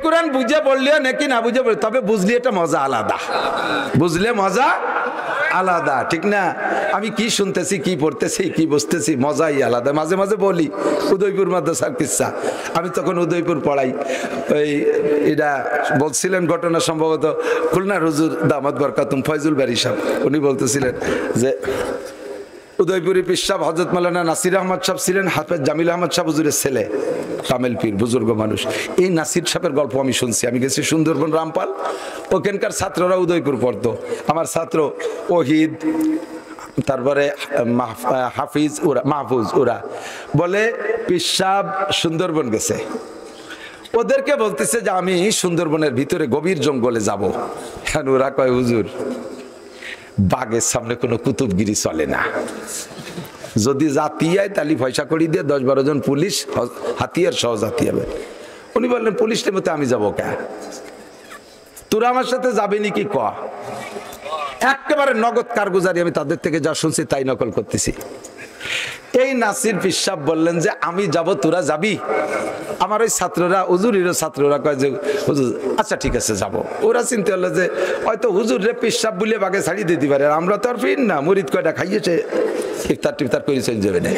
কোরআন বুঝে পড়লেও নাকি না বুঝে পড়লে, তবে বুঝলি এটা মজা আলাদা, বুঝলে মজা আলাদা, ঠিক না? আমি কি শুনতেছি, কি পড়তেছি, কি বুঝতেছি, মজাই আলাদা। মাঝে মাঝে বলি উদয়পুর মাদ্রাসার কিচ্ছা, আমি তখন উদয়পুর পড়াই। ওই এটা বলছিলেন ঘটনা সম্ভবত খুলনার হুজুর দামাত বরকাতুম ফয়জুল বারী সাহেব, উনি বলতেছিলেন যে উদয়পুরি পীর সাহেব হযরত মাওলানা নাসির আহমদ সাহেব ছিলেন হাফেজ জামিল আহমদ সাহেব হুজুরের ছেলে, কামেল পীর, বুজুর্গ মানুষ। এই নাসির সাহেবের গল্প আমি শুনছি, আমি গেছি সুন্দরবন রামপাল, ওখানকার ছাত্ররা উদয়পুর পড়তো। আমার ছাত্র ওহিদ, তারপরে হাফিজ, ওরা মাহফুজ, ওরা বলে পীর সাহেব সুন্দরবন গেছে, ওদেরকে বলতেছে যে আমি সুন্দরবনের ভিতরে গভীর জঙ্গলে যাব। হ্যাঁ, ওরা কয় হুজুর বাঘের সামনে কোনো কুতুবগিরি চলে না, যদি জাতি হয় তাহলে পয়সা করি দিয়ে 10-12 জন পুলিশ হাতিয়ার সহ জাতি হবে। উনি বললেন পুলিশের মতো আমি যাবো কে, তোরা আমার সাথে যাবে নাকি ক? একেবারে নগদ কারগুজারি, আমি তাদের থেকে যা শুনছি তাই নকল করতেছি। এই নাসির পীর সাহেব বললেন যে আমি যাব, তোরা যাবি? আমার ওই ছাত্ররা, হুজুরের ছাত্ররা কয় যে হুজুর আচ্ছা ঠিক আছে যাব। ওরা চিন্তা হলো যে হয়তো হুজুর রে পীর সাহেব বলে বাগে ছাড়িয়ে দিতে পারে, আমরা তো আর ফির না, মুরিদ কয়টা খাইয়েছে, ইফতার টিফতার করে চলে যাবে না।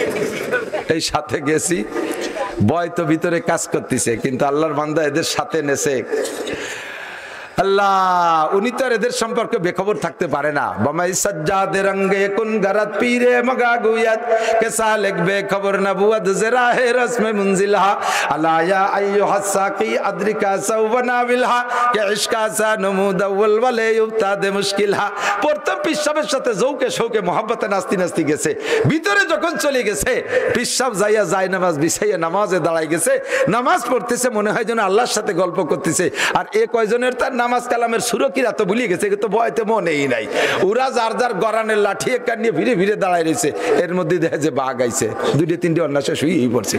এই সাথে গেছি, ভয় তো ভিতরে কাজ করতেছে, কিন্তু আল্লাহর বান্দা এদের সাথে নেছে। আল্লাহ উনি তো এদের সম্পর্কে বেখবর থাকতে পারে না। বামাই সাজ্জাদে রঙ্গে কুন গরাত পীরে মগা গুয়াত কেসা লিখবে খবর নবুয়ত জরা হে রসমে মুনজিলহা আলায়া আইয়ুহা সাকি আদরিকা সাওবানা বিলহা কে ইশকা সা নমুদ আউল ওয়ালে ইবতাদে মুশকিলহা। প্রথম পিসাবের সাথে জৌকে শৌকে মোহাব্বতে নাস্তি নাস্তি গেছে, ভিতরে যখন চলে গেছে পিসাব যাইয়া যায় নামাজ বিছাইয়া নামাজে দাঁড়াই গেছে, নামাজ পড়তেছে, মনে হয় যেন আল্লাহর সাথে গল্প করতেছে। আর এ কয়জনের তার নামাজ কালামের সুরকিরা তো ভুলিয়ে গেছে, তো ভয়তে মনেই নাই। ওরা যার যার গরানের লাঠি একটা নিয়ে ভিড়ে ভিড়ে দাঁড়ায় রয়েছে, এর মধ্যে দেখা যে বাঘ আইছে, 2-3 অন্যাসে শুয়েই পড়ছে।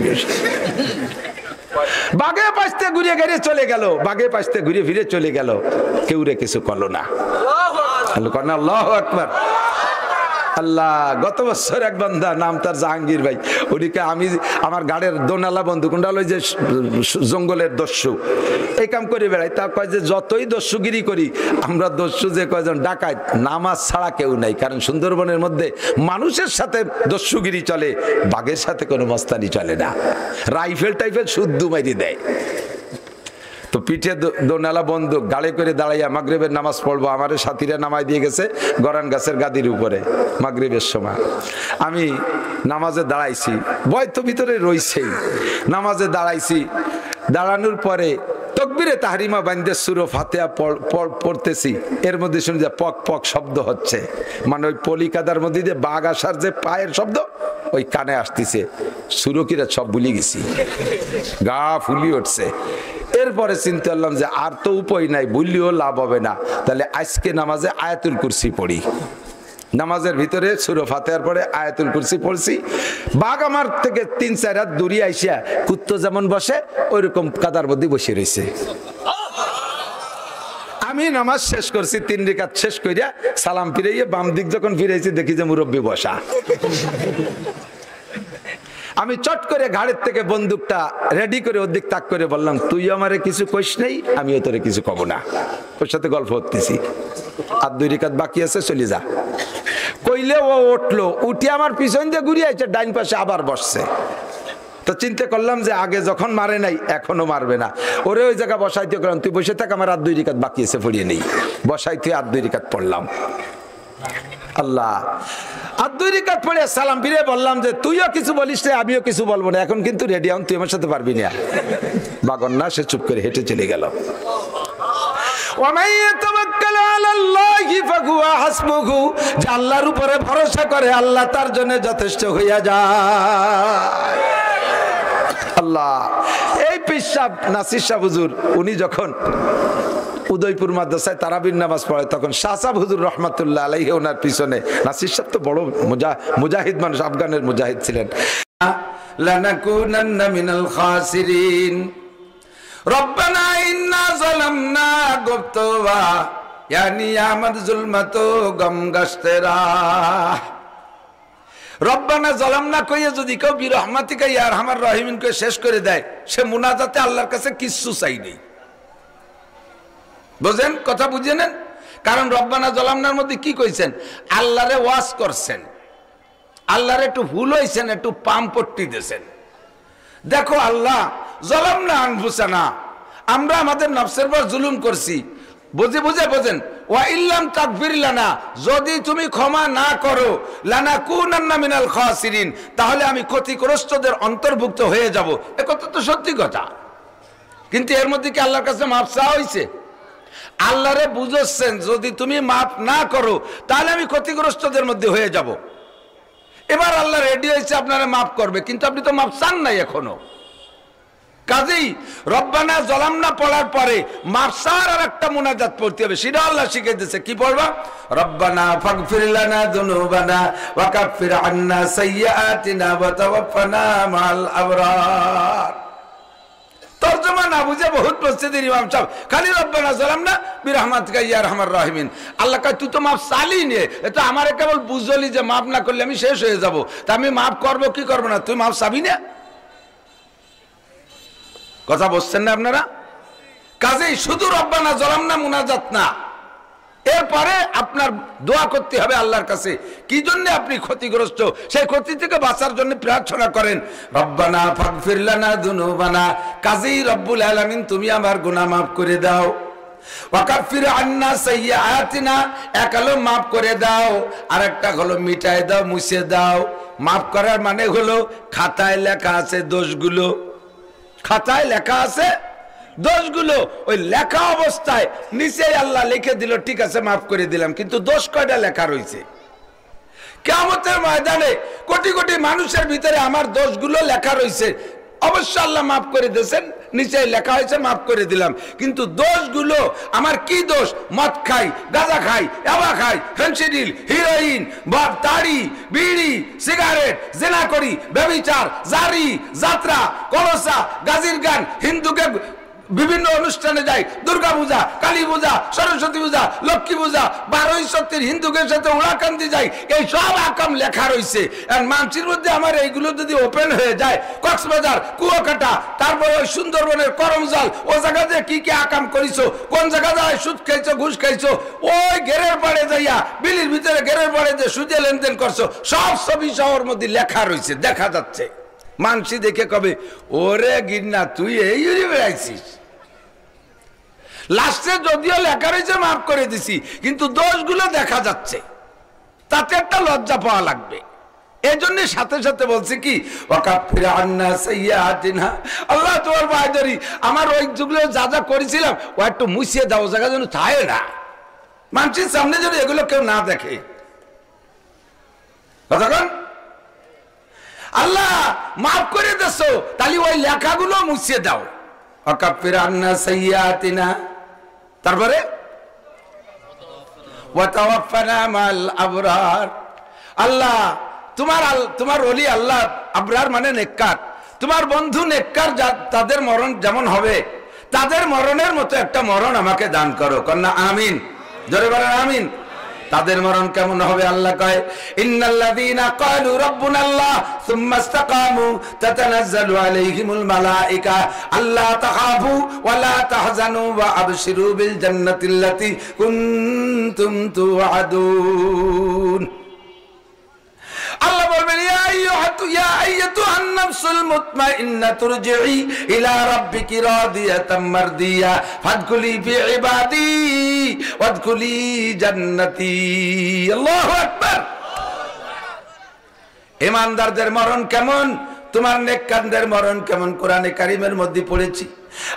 বাঘে পাশতে ঘুরে ঘিরে চলে গেল, বাঘে পাশতে ঘুরে ফিরে চলে গেল, কেউ রে কিছু করলো না। আল্লাহু আকবার। আল্লাহ, গত বছর এক বান্দা, নাম তার জাহাঙ্গীর ভাই, ওদিকে আমি আমার গাড়ির দোনালা বন্ধু কুন্ডাল, ওই যে জঙ্গলের দস্যু, এই কাম করে বেড়াই। তা কয় যে যতই দস্যুগিরি করি আমরা দস্যু যে কয়জন ডাকাত, নামাজ ছাড়া কেউ নাই। কারণ সুন্দরবনের মধ্যে মানুষের সাথে দস্যুগিরি চলে, বাঘের সাথে কোনো মস্তানি চলে না। রাইফেল টাইফেল শুদ্ধ মাইরে দেয়। তো পিঠে দোনালা বন্দুক, গাড়ি করে দাঁড়াইয়া মাগরিবের নামাজ পড়বো, আমার সাথীরা নামাই দিয়ে গেছে গরান গাছের গাদির উপরে মাগরিবের সময়। আমি নামাজে দাঁড়াইছি, ভয় তো ভিতরে রইছেই। নামাজে দাঁড়াইছি, দাঁড়ানোর পরে তকবীরে তাহরিমা বান্দে সূরা ফাতিহা পড়তেছি, এর মধ্যে শুনি যে পক পক শব্দ হচ্ছে, মানে ওই পলিকাদার মধ্যে যে বাঘ আসার যে পায়ের শব্দ ওই কানে আসতেছে। সুরকিরা সব ভুলে গেছি, গা ফুলি উঠছে। এরপরে চিন্তা করলাম যে আর তো উপায় নাই, বললেও লাভ হবে না, তাহলে আজকে নামাজে আয়াতুল কুরসি পড়ি। নামাজের ভিতরে সূরা ফাতিহার পরে আয়াতুল কুরসি পড়ছি। বাঘ আমার থেকে 3-4 হাত দূরে আইসা কুত্তো যেমন বসে ওইরকম কাদার মধ্যে বসে রয়েছে। আমি নামাজ শেষ করছি, 3 রাকাত শেষ করিয়া সালাম ফিরাইয়া বাম দিক যখন ফিরাইছি দেখি যে মুরব্বী বসা। আমি চট করে ঘাড়ের থেকে বন্দুকটা রেডি করে ওর দিক তাক করে বললাম, তুই আমারে কিছু কইস নাই, আমিও তোরে কিছু কব না। ওর সাথে গল্প করতেছি। আর 2 রাকাত বাকি আছে, চলে যা। কইলে ও উঠলো, উঠে আমার পিছন দিয়ে ঘুরে আইছে, ডাইন পাশে আবার বসছে। তো চিন্তা করলাম যে আগে যখন মারে নাই এখনো মারবে না, ওরে ওই জায়গা বসাইতে করলাম, তুই বসে থাক, আমার আর 2 রাকাত বাকি আছে, পড়িয়ে নেই। বসাইতে আর 2 রাকাত পড়লাম। আল্লাহ, আর 2 রাকাত পড়ে সালাম ফিরে বললাম যে তুইও কিছু বলিস না, আমিও কিছু বলবো না, এখন কিন্তু রেডি হন, তুই আমার সাথে পারবি না। বাগন না, সে চুপ করে হেঁটে চলে গেল। আল্লাহর উপরে ভরসা করে আল্লাহ তার জন্য যথেষ্ট হইয়া যায়। আল্লাহ, এই পীর সাহেব নাসির শাহ হুজুর উনি যখন উদয়পুর মাদ্রাসায় তারাবির নামাজ পড়ে, তখন শাহ সাহেব হুজুর রহমাতুল্লাহ আলাইহি ওনার পিছনে, নাসির সাহেব তো বড় মুজাহিদ মানুষ, আফগানের মুজাহিদ ছিলেন। লানাকুনান্না মিনাল খাসিরিন রব্বানা ইন্না যালামনা গুবতুবা ইয়ানি আমাদ যুলমাতু গম গাশতেরা। রব্বানা যালামনা কইয়ে যদি কেউ বিরহমাতিকা ইয়া আরহামার রাহিমিন কে শেষ করে দেয়, সে মুনাজাতে আল্লাহর কাছে কিচ্ছু চাই নেই। বুঝেন কথা, বুঝে নেন। কারণ রব্বানা যালামনার মধ্যে কি কইছেন? আল্লাহরে ওয়াজ করছেন, আল্লাহরে একটু ভুল হইছেন, একটু পাম পট্টি দিয়েছেন। দেখো আল্লাহ, যালামনা আনফুসানা, আমরা আমাদের নফসের উপর জুলুম করছি, বুঝে বুঝে বোঝেন। ওয়া ইল্লাম তাগফির লানা, যদি তুমি ক্ষমা না করো, লানাকুনান্না মিনাল খাসিরিন, তাহলে আমি ক্ষতিগ্রস্তদের অন্তর্ভুক্ত হয়ে যাব। এ কথা তো সত্যি কথা, কিন্তু এর মধ্যে কি আল্লাহর কাছে মাফ চাওয়া হয়েছে? আল্লাহরে বুঝাচ্ছেন যদি তুমি মাফ না করো তাহলে আমি ক্ষতিগ্রস্তদের মধ্যে হয়ে যাব। এবার আল্লাহ রেডি হয়েছে আপনারা মাফ করবে, কিন্তু আপনি তো মাফ চান নাই এখনো। কাজেই রব্বানা যালামনা পড়ার পরে মাফ চাওয়ার আর একটা মুনাজাত পড়তে হবে, সেটা আল্লাহ শিখিয়ে দিয়েছে। কি পড়বা? রব্বানা ফাগফির লানা যুনুবানা ওয়া কাফির আন্না সাইয়্যাতিনা ওয়া তাওয়াফানা মাল আবরার। তরজমা না বুঝে বহুত মসজিদের ইমাম সাহেব খালি রব্বানা যালামনা বিরহমাতিকা ইয়া আরহামার রাহিমিন। আল্লাহ কয় তুই তো মাফ চালি নে, এটা আমারে কেবল বুঝলি যে মাফ না করলে আমি শেষ হয়ে যাব, তা আমি মাফ করবো কি করবো না, তুই মাফ চাবি না? কথা বলছেন না আপনারা? কাজেই শুধু রব্বানা যালামনা মুনাজাত না, এরপরে আপনার দোয়া করতে হবে আল্লাহর কাছে। কি জন্য আপনি ক্ষতিগ্রস্ত, সেই ক্ষতি থেকে বাঁচার জন্য প্রার্থনা করেন, রব্বানা ফাগফির লানা যুনুবানা। কাজেই রব্বুল আলামিন তুমি আমার গুনাহ মাফ করে দাও, ওয়া কাফির আন্না সাইয়্যাতিনা, এক হলো মাফ করে দাও, আর একটা হলো মিটায় দাও, মুছে দাও। মাফ করার মানে হলো খাতায় লেখা আছে দোষগুলো, খাতায় লেখা আছে দোষগুলো, ওই লেখা অবস্থায় নিচে আল্লাহ লিখে দিল ঠিক আছে মাফ করে দিলাম, কিন্তু দোষ কয়টা লেখা রয়েছে? কিয়ামতের ময়দানে কোটি কোটি মানুষের ভিতরে আমার দোষগুলো লেখা রয়েছে, অবশ্য আল্লাহ মাফ করে দিয়েছেন, নিচে লেখা হয়েছে মাফ করে দিলাম, কিন্তু দোষগুলো আমার কি দোষ? মদ খাই, গাঁজা খাই, ইয়াবা খাই, ফেন্সিডিল, হিরোইন, তাড়ি, বিড়ি, সিগারেট, জেনা করি, ব্যভিচার, জারি, যাত্রা, কলসা, গাজির গান, হিন্দুকে বিভিন্ন অনুষ্ঠানে যাই, দুর্গা পূজা, কালী পূজা, সরস্বতী পূজা, লক্ষ্মী পূজা, 12ই সত্যের হিন্দুদের সাথে উড়াকান্দি যাই, এই সব আকাম লেখা রয়েছে। আর মানুষের মধ্যে আমার এইগুলো যদি ওপেন হয়ে যায়, কক্সবাজার, কুয়াকাটা, তারপরে ওই সুন্দরবনের করমজাল, ও জায়গাতে কি কি আকাম করিছো, কোন জায়গা যায় সুদ খাইছো, ঘুষ খাইছো, ওই ঘেরের পাড়ে যাইয়া বিলির ভিতরে ঘেরের পাড়ে যে সুদে লেনদেন করছো, সব ছবি শহর মধ্যে লেখা রয়েছে, দেখা যাচ্ছে। মানসি দেখে কবে ওরে গিন্না তুই এই বেড়াইছিস। লাস্টে যদিও লেখা রয়েছে মাফ করে দিছি, কিন্তু দোষগুলো দেখা যাচ্ছে, তাতে একটা লজ্জা পাওয়া লাগবে। এই জন্য সাথে সাথে বলছে কি, ওয়াকাফির আন্না সাইয়্যাতিনা, আল্লাহ তোমার পায়ে ধরি, আমার ওই যুগলে যা যা করেছিলাম ও একটু মুছিয়ে দাও, জায়গা যেন থাকে না, মানুষের সামনে যেন এগুলো কেউ না দেখে। কতক্ষণ আল্লাহ মাফ করে দেছো, তাহলে ওই লেখাগুলো মুছিয়ে দাও। ওয়াকাফির আন্না সাইয়্যাতিনা, তারপরে ওয়া তাওয়াফানা মাল আবরার। আল্লাহ তোমার ওলি আল্লাহ, আবরার মানে নেককার, তোমার বন্ধু নেককার, তাদের মরণ যেমন হবে তাদের মরণের মতো একটা মরণ আমাকে দান করো। কন্যা আমিন, জোরে বলেন আমিন। তাদের মরণ কেমন হবে আল্লাহ কয় ইন্নাল্লাযীনা ক্বালু রাব্বুনাল্লাহ সুম্মা ইসতাকামু তাতানাজ্জালু আলাইহিমুল মালায়েকা আল্লা তাখাফু ওয়া লা তাহজানু ওয়া আবশিরু বিল জান্নাতিল্লাতী কুনতুম তুআদুন। আল্লাহ বলবেন ইয়া আইয়াতুহান নাফসুল মুতমাইন্না তুরজিই ইলা রাব্বিকি রাদিয়াতাম মারদিয়া ফাদখুলি ফি ইবাদি ওয়াদখুলি জান্নাতি। আল্লাহু আকবার। ঈমানদারদের মরণ কেমন, তোমার নেককারদের মরণ কেমন কোরআনে কারীমের মধ্যে পড়েছি।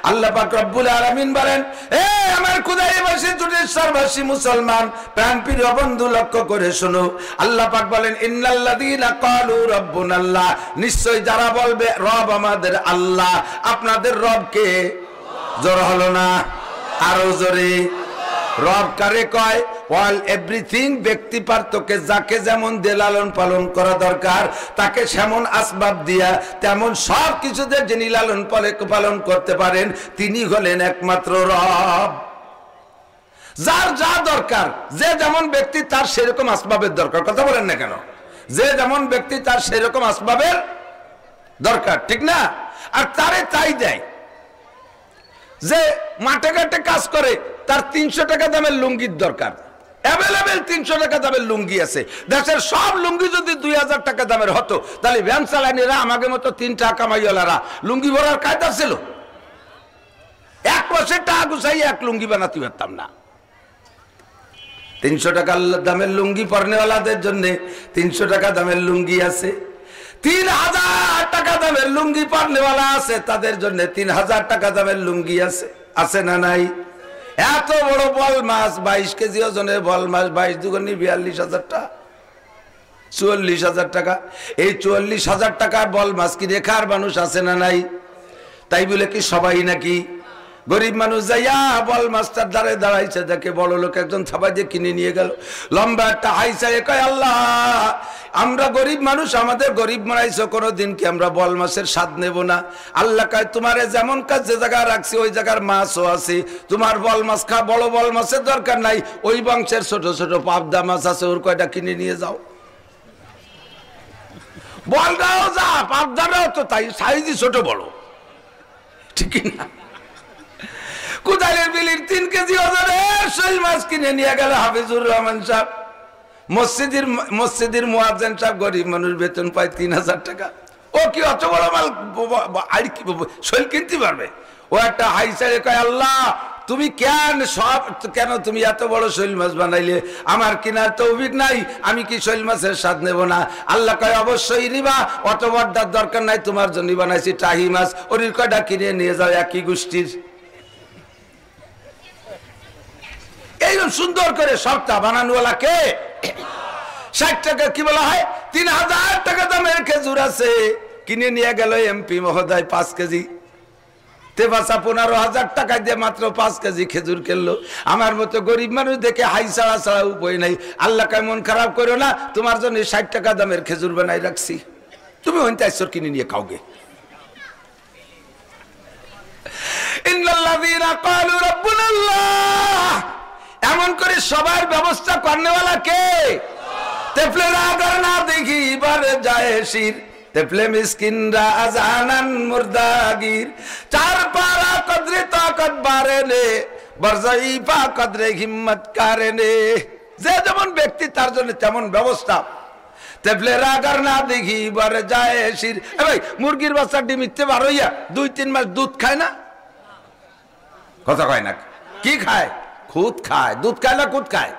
আল্লাহ পাক রব্বুল আলামিন বলেন, এ আমার খুদাইবাসী জুটেশ্বরবাসী মুসলমান প্রাণপ্রিয় বন্ধু লক্ষ্য করে শোনো। আল্লাহ পাক বলেন ইন্নাল্লাযীনা ক্বালু রাব্বুনাল্লাহ, নিশ্চয় যারা বলবে রব আমাদের আল্লাহ। আপনাদের রব কে? জোর হলো না, আরো জোরে। রব কারে কয়? অল এভরিথিং, ব্যক্তি পার্থক্যে যাকে যেমন দিয়ে লালন পালন করা দরকার তাকে সেমন আসবাব দিয়া তেমন সব কিছুতে যিনি লালন পালন করতে পারেন তিনি হলেন একমাত্র রব। যার যা দরকার, যে যেমন ব্যক্তি তার সেরকম আসবাবের দরকার। কথা বলেন না কেন? যে যেমন ব্যক্তি তার সেরকম আসবাবের দরকার, ঠিক না? আর তারে তাই দেয়। যে মাঠে ঘাটে কাজ করে তার 300 টাকা দামের লুঙ্গির দরকার, অ্যাভেলেবেল 300 টাকা দামের লুঙ্গি আছে। দেশের সব লুঙ্গি যদি 2000 টাকা দামের হতো তাহলে ভ্যান চালানিরা আমাকে মতো 3 টাকা কামাইওয়ালারা লুঙ্গি ভরার কায়দা ছিল। 1 মাসের টাকা গুছাই এক লুঙ্গি বানাতে পারতাম না। 300 টাকা দামের লুঙ্গি পরনেওয়ালাদের জন্য 300 টাকা দামের লুঙ্গি আছে। 3000 টাকা দামের লুঙ্গি পরনেওয়ালা আছে, তাদের জন্য 3000 টাকা দামের লুঙ্গি আছে। আছে না নাই? এত বড় বল মাছ 22 কেজি ওজনের বল মাছ 22 দুগুণে 42,000 টাকা, 44,000 টাকা। এই 44,000 টাকার বল মাছ কিনে খাওয়ার মানুষ আছে না নাই? তাই বলে কি সবাই নাকি? গরিব মানুষ যাইয়া বল মাছটার দ্বারে দাঁড়াইছে, দেখে বড় লোক একজন থাবাই দিয়ে কিনে নিয়ে গেল। লম্বা একটা হাইসাই কয় আল্লাহ আমরা গরিব মানুষ, আমাদের গরিব বানাইছো, কোনোদিন কি আমরা বল মাছের স্বাদ নেব না? আল্লাহ কয় তোমারে যেমন কাজ যে জায়গায় রাখছি ওই জায়গার মাছও আছে, তোমার বল মাছ খা, বড় বল মাছের দরকার নাই, ওই বংশের ছোট ছোট পাবদা মাছ আছে, ওর কয়টা কিনে নিয়ে যাও। বলটাও যা, পাবদাটাও তো তাই, সাইজই ছোট বড়, ঠিক না? কোদালের বিলির 3 কেজি ওজনের শৈল মাছ কিনে নিয়ে গেল হাফিজুর রহমান সাহেব। মসজিদের মুয়াজ্জিন সাহেব গরিব মানুষ, বেতন পায় 3000 টাকা। ও কি অত বড় মাল আর কি শৈল কিনতে পারবে? ও একটা হাইসারে কয় আল্লাহ তুমি কেন তুমি এত বড় শৈল মাছ বানাইলে? আমার কিনার তৌফিক নাই, আমি কি শৈল মাছের স্বাদ নেব না? আল্লাহ কয় অবশ্যই নিবা, অত বড়টার দরকার নাই, তোমার জন্য বানাইছি টাহি মাছ, ওর কয়টা কিনে নিয়ে যাও, একই গোষ্ঠীর। এইরকম সুন্দর করে সবটা বানানোওয়ালা কে? 60 টাকা কি বলা হয়? 3000 টাকা দামের খেজুর আছে, কিনে নিয়ে গেল এমপি মহোদয় 5 কেজি। তেবাসা 15,000 টাকা দিয়ে মাত্র 5 কেজি খেজুর কিনলো। আমার মতো গরিব মানুষ দেখে হাই ছাড়া ছাড়া উপায় নাই। আল্লাহ কয় মন খারাপ করো না, তোমার জন্য 60 টাকা দামের খেজুর বানাই রাখছি, তুমি ওইটাইছর কিনে নিয়ে খাওগে। ইন্নাল্লাযীনা ক্বালু রাব্বুনাল্লাহ, এমন করে সবার ব্যবস্থা করনেওয়ালা কে? তেফলেরা আগার না দেখি বার যায় শির, তেফলে মিসকিনরা আজানান মুরদাগির, চার পারা কদরে তাকত বারেনে বরজাইফা কদরে হিম্মত কারেনে। যে যেমন ব্যক্তি তার জন্য তেমন ব্যবস্থা। তেফলেরা আগার না দেখি বার যায় শির। ভাই মুরগির বাচ্চা ডিম ইচ্ছে বার হইয়া 2-3 মাস দুধ খায় না? কথা কয় না? কি খায়? খুদ খায়। দুধ খায় না খুদ খায়?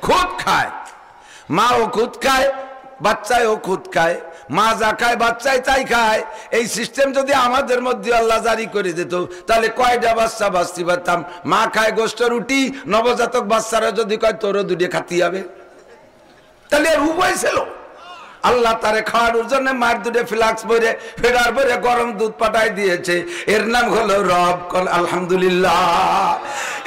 খুদ খায়। মাও খুদ খায়, বাচ্চাও খুদ খায়। মা যা খায় বাচ্চাই তাই খায়। এই সিস্টেম যদি আমাদের মধ্যে আল্লাহ জারি করে দিত তাহলে কয়টা বাচ্চা বাঁচতে পারতাম। মা খায় গোস্ত রুটি, নবজাতক বাচ্চারা যদি কয় তোরও দুটো খাতি হবে, তাহলে আর উপায় ছিল? আল্লাহ তারে খাওয়ানোর জন্য মার দুটো ফ্লাক্স ভরে ফেরার ভরে গরম দুধ পাঠাই দিয়েছে। এর নাম হলো রব। আলহামদুলিল্লাহ।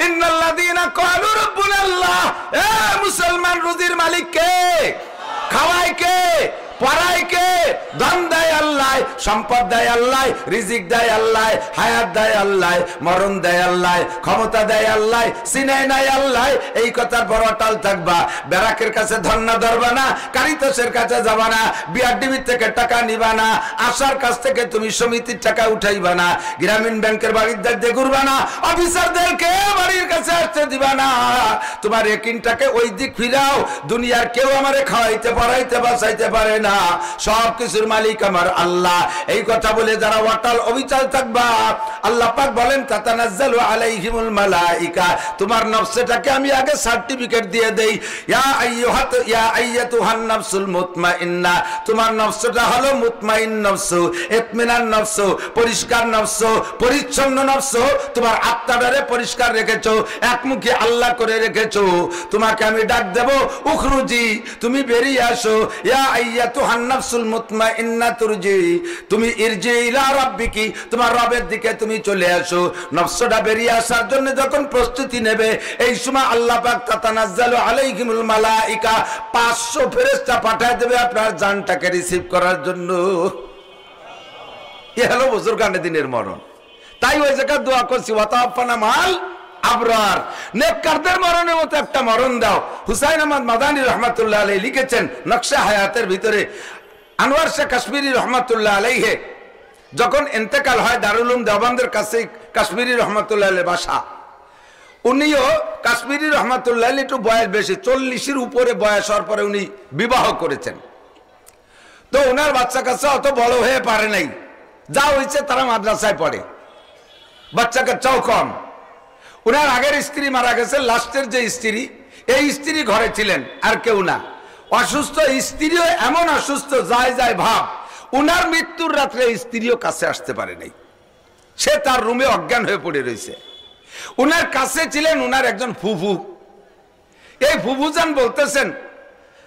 ইন্নাল্লাযীনা ক্বালু রাব্বুনাল্লাহ, এ মুসলমান রুজির মালিক কে? খাওয়ায় কে? পড়ায় কে? ধন দেয় আল্লাহ, সম্পদ দেয় আল্লাহ, রিজিক দেয় আল্লাহ, হায়াত দেয় আল্লাহ, মরণ দেয় আল্লাহ, ক্ষমতা দেয় আল্লাহ, সিনাই নাই আল্লাহ। এই কথার বড় টাল থাকবা। ব্যারাকের কাছে ধর্ণা ধরবা না, কারিতসের কাছে যাবা না, বিআরডিবি থেকে টাকা নিবা না, আশার কাছ থেকে তুমি সমিতির টাকা উঠাইবা না, গ্রামীণ ব্যাংকের বাড়িদার দিয়ে ঘুরবা না, অফিসারদেরকে বাড়ির কাছে আসতে দিবা না। তোমার একিনটাকে ওই দিক ফিরাও। দুনিয়ার কেউ আমারে খাওয়াইতে পড়াইতে বাঁচাইতে পারে না, সব কিছুর মালিক আমার আল্লাহ। এই কথা বলে যারা ওয়াটাল অবিচাল থাকবা, আল্লাহ পাক বলেন তাতানাজ্জালু আলাইহিমুল মালাইকা, তোমার নফসটাকে আমি আগে সার্টিফিকেট দিয়ে দেই। ইয়া আইয়াতুহান নাফসুল মুতমাইন্না, তোমার নফসটা হলো মুতমাইন নফস, ইতমিনান নফস, পরিষ্কার নফস, পরিচ্ছন্ন নফস। তোমার আত্মাটারে পরিষ্কার রেখেছো, একমুখী আল্লাহ করে রেখেছো। তোমাকে আমি ডাক দেব, উখরুজি, তুমি বেরিয়ে আসো। ইয়া আইয়াতুহান নাফসুল মুতমাইন্না তুরজি, তুমি ইরজি ইলা রাব্বিকি, তোমার রবের দিকে তুমি চলে আসো। নফসটা বেরিয়ে আসার জন্য যখন প্রস্তুতি নেবে, এই সময় আল্লাহ পাক তাতানাজ্জালু আলাইহিমুল মালাইকা, 500 ফেরেশতা পাঠিয়ে দেবে আপনার জানটাকে রিসিভ করার জন্য। এ হলো বুজুর্গানে দিনের মরণ। তাই ওই জায়গায় দোয়া করছি, ওয়াতাফানা মাল আবরার, নেককারদের মরণের মতো একটা মরণ দাও। হুসাইন আহমদ মাদানী রহমাতুল্লাহ আলাইহি লিখেছেন নকশা হায়াতের ভিতরে, আনোয়ার শাহ কাশ্মীরি রহমাতুল্লাহ আলাইহি যখন ইন্তেকাল হয়, দারুল উলুম দেওবন্দের কাছে কাশ্মীরি রহমাতুল্লাহ আলাইহি বাসা। উনিও কাশ্মীরি রহমাতুল্লাহ আলাইহি একটু বয়স বেশি, 40-এর উপরে বয়স হওয়ার পরে উনি বিবাহ করেছেন। তো ওনার বাচ্চা কাচ্চা অত বড় হয়ে পারে নাই, যা হয়েছে তারা মাদ্রাসায় পড়ে, বাচ্চা কাচ্চাও কম। উনার আগের স্ত্রী মারা গেছে, লাস্টের যে স্ত্রী, এই স্ত্রী ঘরে ছিলেন, আর কেউ না। অসুস্থ স্ত্রীও এমন অসুস্থ, যায় যায় ভাব। উনার মৃত্যুর রাত্রে স্ত্রীও কাছে আসতে পারে নাই, সে তার রুমে অজ্ঞান হয়ে পড়ে রয়েছে। উনার কাছে ছিলেন উনার একজন ফুফু। এই ফুফুজান বলতেছেন,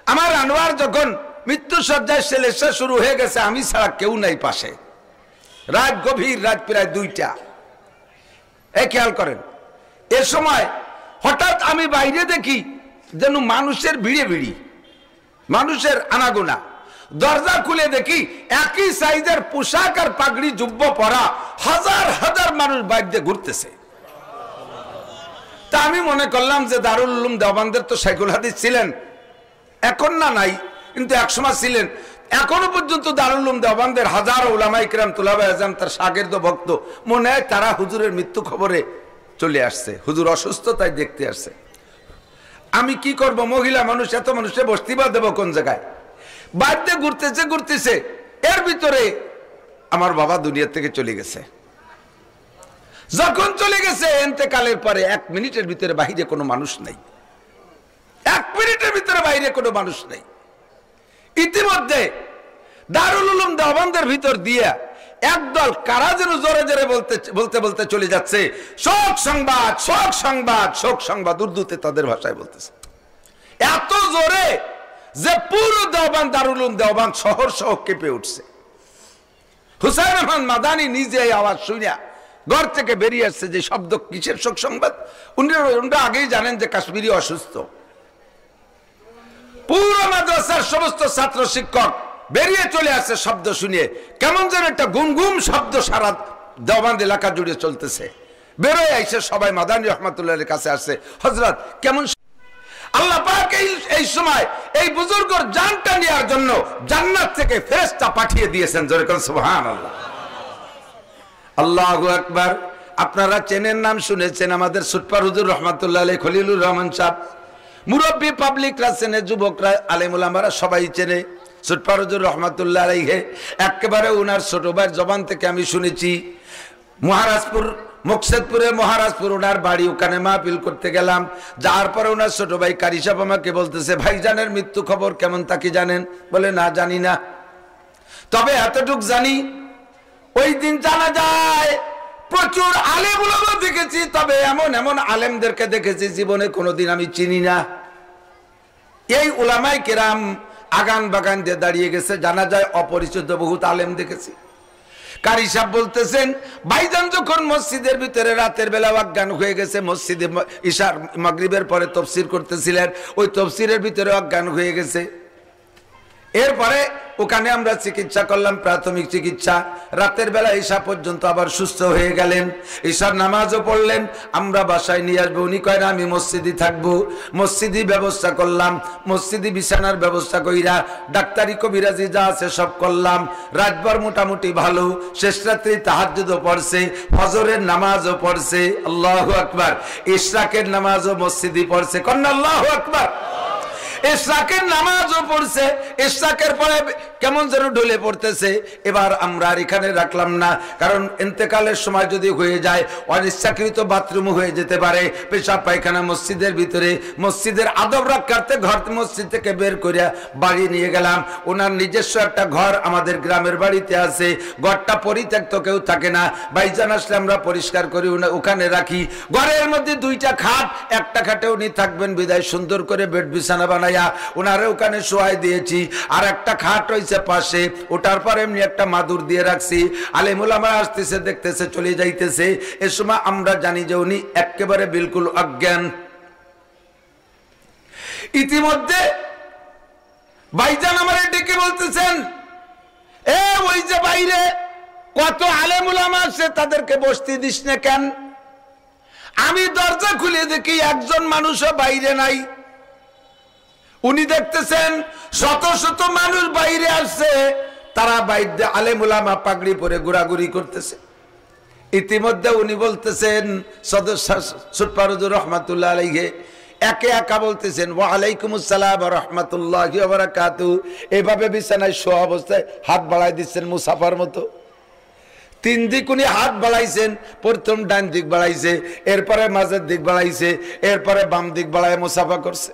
আমার আনোয়ার যখন মৃত্যু সজ্জায় সেলেসা শুরু হয়ে গেছে, আমি ছাড়া কেউ নাই পাশে। রাত গভীর, রাত প্রায় 2টা। এই খেয়াল করেন, এ সময় হঠাৎ আমি বাইরে দেখি যেন মানুষের ভিড়ে ভিড়ি, মানুষের আনাগোনা। দরজা খুলে দেখি একই সাইজের পোশাক আর পাগড়ি জুব্ব পরা হাজার হাজার মানুষ বাইরে ঘুরতেছে। তা আমি মনে করলাম যে দারুল উলুম দেওবন্দের তো শাইখুল হাদিস ছিলেন, এখন না নাই, কিন্তু একসময় ছিলেন। এখনো পর্যন্ত দারুল উলুম দেওবন্দের হাজারো উলামায়ে কিরাম, তুলাবায়ে আযম, তার শাগির্দ ভক্ত, মনে হয় তারা হুজুরের মৃত্যু খবরে চলে আসছে, হুজুর অসুস্থ তাই দেখতে আসছে। আমি কি করব, মহিলা মানুষ, এত মানুষে বসতি বা দেবো কোন জায়গায়? বাড়িতে ঘুরতেছে ঘুরতেছে, এর ভিতরে আমার বাবা দুনিয়া থেকে চলে গেছে। যখন চলে গেছে, ইন্তেকালের পরে 1 মিনিটের ভিতরে বাইরে কোনো মানুষ নাই, 1 মিনিটের ভিতরে বাইরে কোনো মানুষ নাই। ইতিমধ্যে দারুল উলুম দেওবন্দের ভিতর দিয়ে একদল কারা যেন জোরে জোরে বলতে বলতে চলে যাচ্ছে, শোক সংবাদ, শোক সংবাদ, শোক সংবাদ, উর্দুতে তাদের ভাষায় বলতেছে। এত জোরে যে পুরো দেওবন্দ, দারুল উলুম দেওবন্দ শহর সহ কেঁপে উঠছে। হুসাইন আহমদ মাদানী নিজে এই আওয়াজ শুনিয়া ঘর থেকে বেরিয়ে আসছে। যে শব্দ, কিসের শোক সংবাদ? উনি আগেই জানেন যে কাশ্মীরি অসুস্থ। পুরো মাদ্রাসার সমস্ত ছাত্র শিক্ষক বেরিয়ে চলে আসছে শব্দ শুনিয়ে। কেমন যেন একটা গুমগুম শব্দ সারা দেওবন্দ এলাকা জুড়ে চলতেছে। বেরোয় আইসে সবাই মাদানী রহমাতুল্লাহের কাছে আসছে, হযরত কেমন? আল্লাহ পাক এই সময় এই বুজুর্গর জানটা নেওয়ার জন্য জান্নাত থেকে ফেরেশতা পাঠিয়ে দিয়েছেন। জোরে কোন সুবহানাল্লাহ। আল্লাহু আকবার। আপনারা চেনেন, নাম শুনেছেন, আমাদের সুটপার হুজুর রহমাতুল্লাহ আলাইহি, খলিলুর রহমান সাহেব, মুরব্বী, পাবলিকরা চেনে, যুবকরা, আলেম ওলামারা সবাই চেনে সুটপার হুজুর রহমাতুল্লাহ আলাইহি। একেবারে উনার ছোট ভাইয়ের জবান থেকে আমি শুনেছি, মহারাজপুর, মুকসেদপুরে মহারাজপুর ওনার বাড়ি, ওখানে মাহফিল করতে গেলাম। যাওয়ার পরে ওনার ছোট ভাই কারি সাহেব আমাকে বলতেছে, ভাইজানের মৃত্যু খবর কেমন, তা কি জানেন? বলে, না জানি না, তবে এতটুক জানি ওই দিন জানা যায় প্রচুর আলেম ওলামা দেখেছি, তবে এমন এমন আলেমদেরকে দেখেছি জীবনে কোনোদিন আমি চিনি না। এই উলামায়ে কেরাম আগান বাগান দিয়ে দাঁড়িয়ে গেছে, জানা যায় অপরিচিত বহুত আলেম দেখেছি। কারি সাহেব বলতেছেন, ভাইজান যখন মসজিদের ভিতরে রাতের বেলা অজ্ঞান হয়ে গেছে, মসজিদে ইশার মাগরিবের পরে তাফসীর করতেছিলেন, ওই তাফসীরের ভিতরে অজ্ঞান হয়ে গেছে। এরপরে ওখানে আমরা চিকিৎসা করলাম, প্রাথমিক চিকিৎসা। রাতের বেলা ঈশা পর্যন্ত আবার সুস্থ হয়ে গেলেন, ঈশার নামাজও পড়লেন। আমরা বাসায় নিয়ে আসবো, উনি কয় না আমি মসজিদে থাকবো। মসজিদে ব্যবস্থা করলাম, মসজিদে বিছানার ব্যবস্থা কইরা ডাক্তারি কবিরাজি যা আছে সব করলাম। রাতভর মোটামুটি ভালো, শেষ রাত্রে তাহাজ্জুদও পড়ছে, ফজরের নামাজও পড়ছে, আল্লাহু আকবার। ইশরাকের নামাজও মসজিদে পড়ছে, কন্যা আল্লাহু আকবার। ইশরাকের নামাজও পড়ছে, ইশরাকের পরে কেমন যেন ঢলে পড়তেছে। এবার আমরা আর এখানে রাখলাম না, কারণ ইন্তেকালের সময় যদি হয়ে যায় অনিচ্ছাকৃত বাথরুম হয়ে যেতে পারে, পেশাব পায়খানা মসজিদের ভিতরে। মসজিদের আদব রাখার্থে ঘর মসজিদ থেকে বের করে বাড়ি নিয়ে গেলাম। ওনার নিজস্ব একটা ঘর আমাদের গ্রামের বাড়িতে আছে, ঘরটা পরিত্যক্ত, কেউ থাকে না। ভাইজান আসলে আমরা পরিষ্কার করি, ওখানে রাখি। ঘরের মধ্যে দুইটা খাট, একটা খাটে উনি থাকবেন বিদায় সুন্দর করে বেড বিছানা বানাই ওনারে ওখানে শোয়াই দিয়েছি। আর একটা খাট হয়েছে পাশে, ওটার পর এমনি একটা মাদুর দিয়ে রাখছি। আলেম ওলামা আসতেছে, দেখতেছে, চলে যাইতেছে। এ সময় আমরা জানি যে উনি একেবারে বিলকুল অজ্ঞান। ইতিমধ্যে ভাইজান আমার ডেকে বলতেছেন, এ ওই যে বাইরে কত আলেম ওলামা আছে, তাদেরকে বসতে দিস না কেন? আমি দরজা খুলে দেখি একজন মানুষও বাইরে নাই। উনি দেখতেছেন শত শত মানুষ বাইরে আসছে, তারা বাইরে আলেম ওলামা পাগড়ি পরে ঘোরাঘুরি করতেছে। ইতিমধ্যে উনি বলতেছেন সুটপারুজুর রহমাতুল্লাহ আলাইহি একে একা বলতেছেন, ওয়া আলাইকুমুস সালাম ওয়া রাহমাতুল্লাহি ওয়া বারাকাতুহু। এভাবে বিছানায় শোয়া অবস্থায় হাত বাড়াই দিচ্ছেন মুসাফার মতো। তিন দিক উনি হাত বাড়াইছেন, প্রথম ডান দিক বাড়াইছে, এরপরে মাঝের দিক বাড়াইছে, এরপরে বাম দিক বাড়ায় মুসাফা করছে।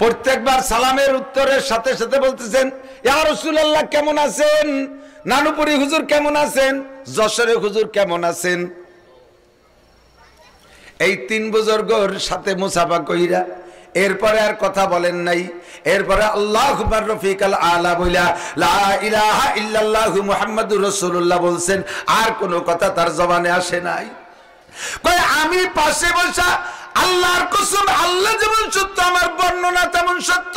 প্রত্যেকবার সালামের উত্তরের সাথে সাথে বলতেছেন, ইয়া রাসূলুল্লাহ কেমন আছেন? নানুপুরি হুজুর কেমন আছেন? যশোরে হুজুর কেমন আছেন? এই তিন বুজুর্গর সাথে মুসাফা কইরা এরপরে আর কথা বলেন নাই। এরপরে আল্লাহু আকবার রফিকাল আলা বইলা লা ইলাহা ইল্লাল্লাহু মুহাম্মাদুর রাসূলুল্লাহ বলছেন। আর কোনো কথা তার জবানে আসে নাই। কই আমি পাশে বসা আল্লাহর কসম, আল্লাহ যেমন সত্য আমার বর্ণনা তেমন সত্য।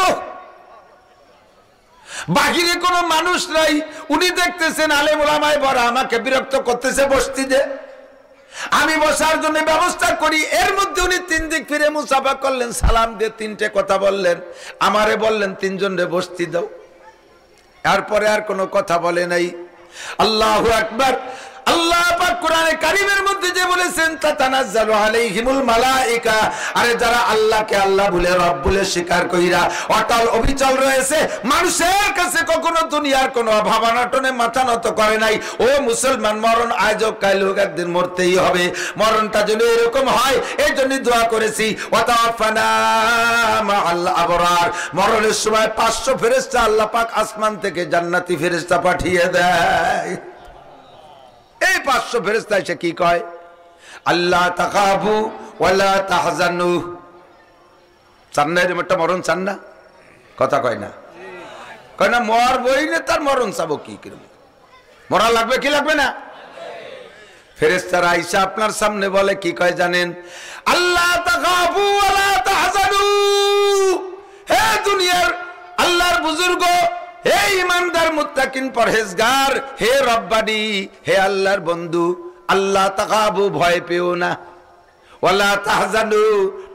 বাহিরে কোনো মানুষ নাই। উনি দেখতেছেন আলেম ওলামায়ে বড় আমাকে বিরক্ত করতেছে, বসতে দে, আমি বসার জন্য ব্যবস্থা করি। এর মধ্যে উনি তিন দিক ফিরে মুসাফা করলেন, সালাম দিয়ে তিনটে কথা বললেন, আমারে বললেন তিনজনে বসতে দাও। এরপরে আর কোনো কথা বলে নাই। আল্লাহু আকবার। আল্লাহ পাক কোরআনে কারীমের মধ্যে যে বলেছেন তাতানাজ্জালু আলাইহিমুল মালায়েকা, আরে যারা আল্লাহকে আল্লাহ বলে রব বলে স্বীকার কইরা অটল অবিচল রয়েছে, মানুষের কাছে কখনো দুনিয়ার কোনো ভাবনাটনে মাথা নত করে নাই। ও মুসলমান, মরণ আজ হোক কাল হোক একদিন মরতেই হবে। মরণটা যেন এরকম হয় এই জন্য দোয়া করেছি, ওয়াতাওয়াফানা মাআল আবরার। মরণের সময় 500 ফেরেশতা আল্লাহ পাক আসমান থেকে জান্নাতি ফেরেশতা পাঠিয়ে দেয়। এই 500 ফেরেশতা এসে কি কয়? আল্লাহ তাখাফু ওয়ালা তাহজানু। চান না এরকম একটা মরণ? চান না? কথা কয় না, কয় না মর বই না, তার মরণ চাবো কি? কিরকম মরা লাগবে কি লাগবে না? ফেরেশতারা আইসা আপনার সামনে বলে কি কয় জানেন? আল্লাহ তাখাফু ওয়ালা তাহজানু। হে দুনিয়ার আল্লাহর বুজুর্গ, হে ইমানদার মুত্তাকিন পরহেজগার, হে রব্বানি, হে আল্লাহর বন্ধু, আল্লাহ তাকাবু, ভয় পেও না, ওয়ালা তাহজানু,